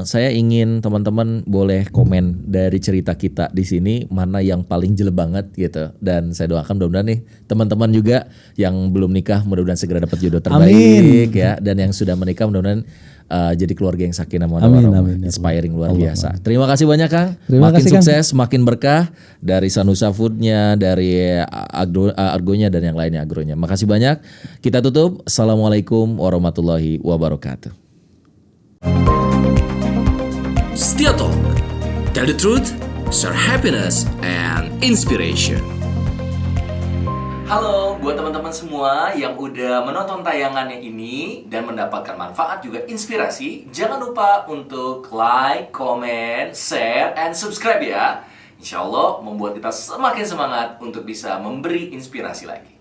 S2: saya ingin teman-teman boleh komen dari cerita kita di sini mana yang paling jelek banget gitu. Dan saya doakan mudah-mudahan nih teman-teman juga yang belum nikah mudah-mudahan segera dapat jodoh terbaik. Amin. Ya. Dan yang sudah menikah mudah-mudahan jadi keluarga yang sakinah mawaddah warahmah, inspiring luar biasa. Terima kasih banyak Kang. Makin sukses, Kang. Makin berkah dari Sanusa Food-nya, dari Argonya dan yang lainnya agronya. Makasih banyak. Kita tutup. Assalamualaikum warahmatullahi wabarakatuh.
S3: Setia Talk. Tell the truth, share happiness and inspiration.
S2: Halo buat teman-teman semua yang udah menonton tayangannya ini dan mendapatkan manfaat juga inspirasi. Jangan lupa untuk like, comment, share, and subscribe ya. Insya Allah membuat kita semakin semangat untuk bisa memberi inspirasi lagi.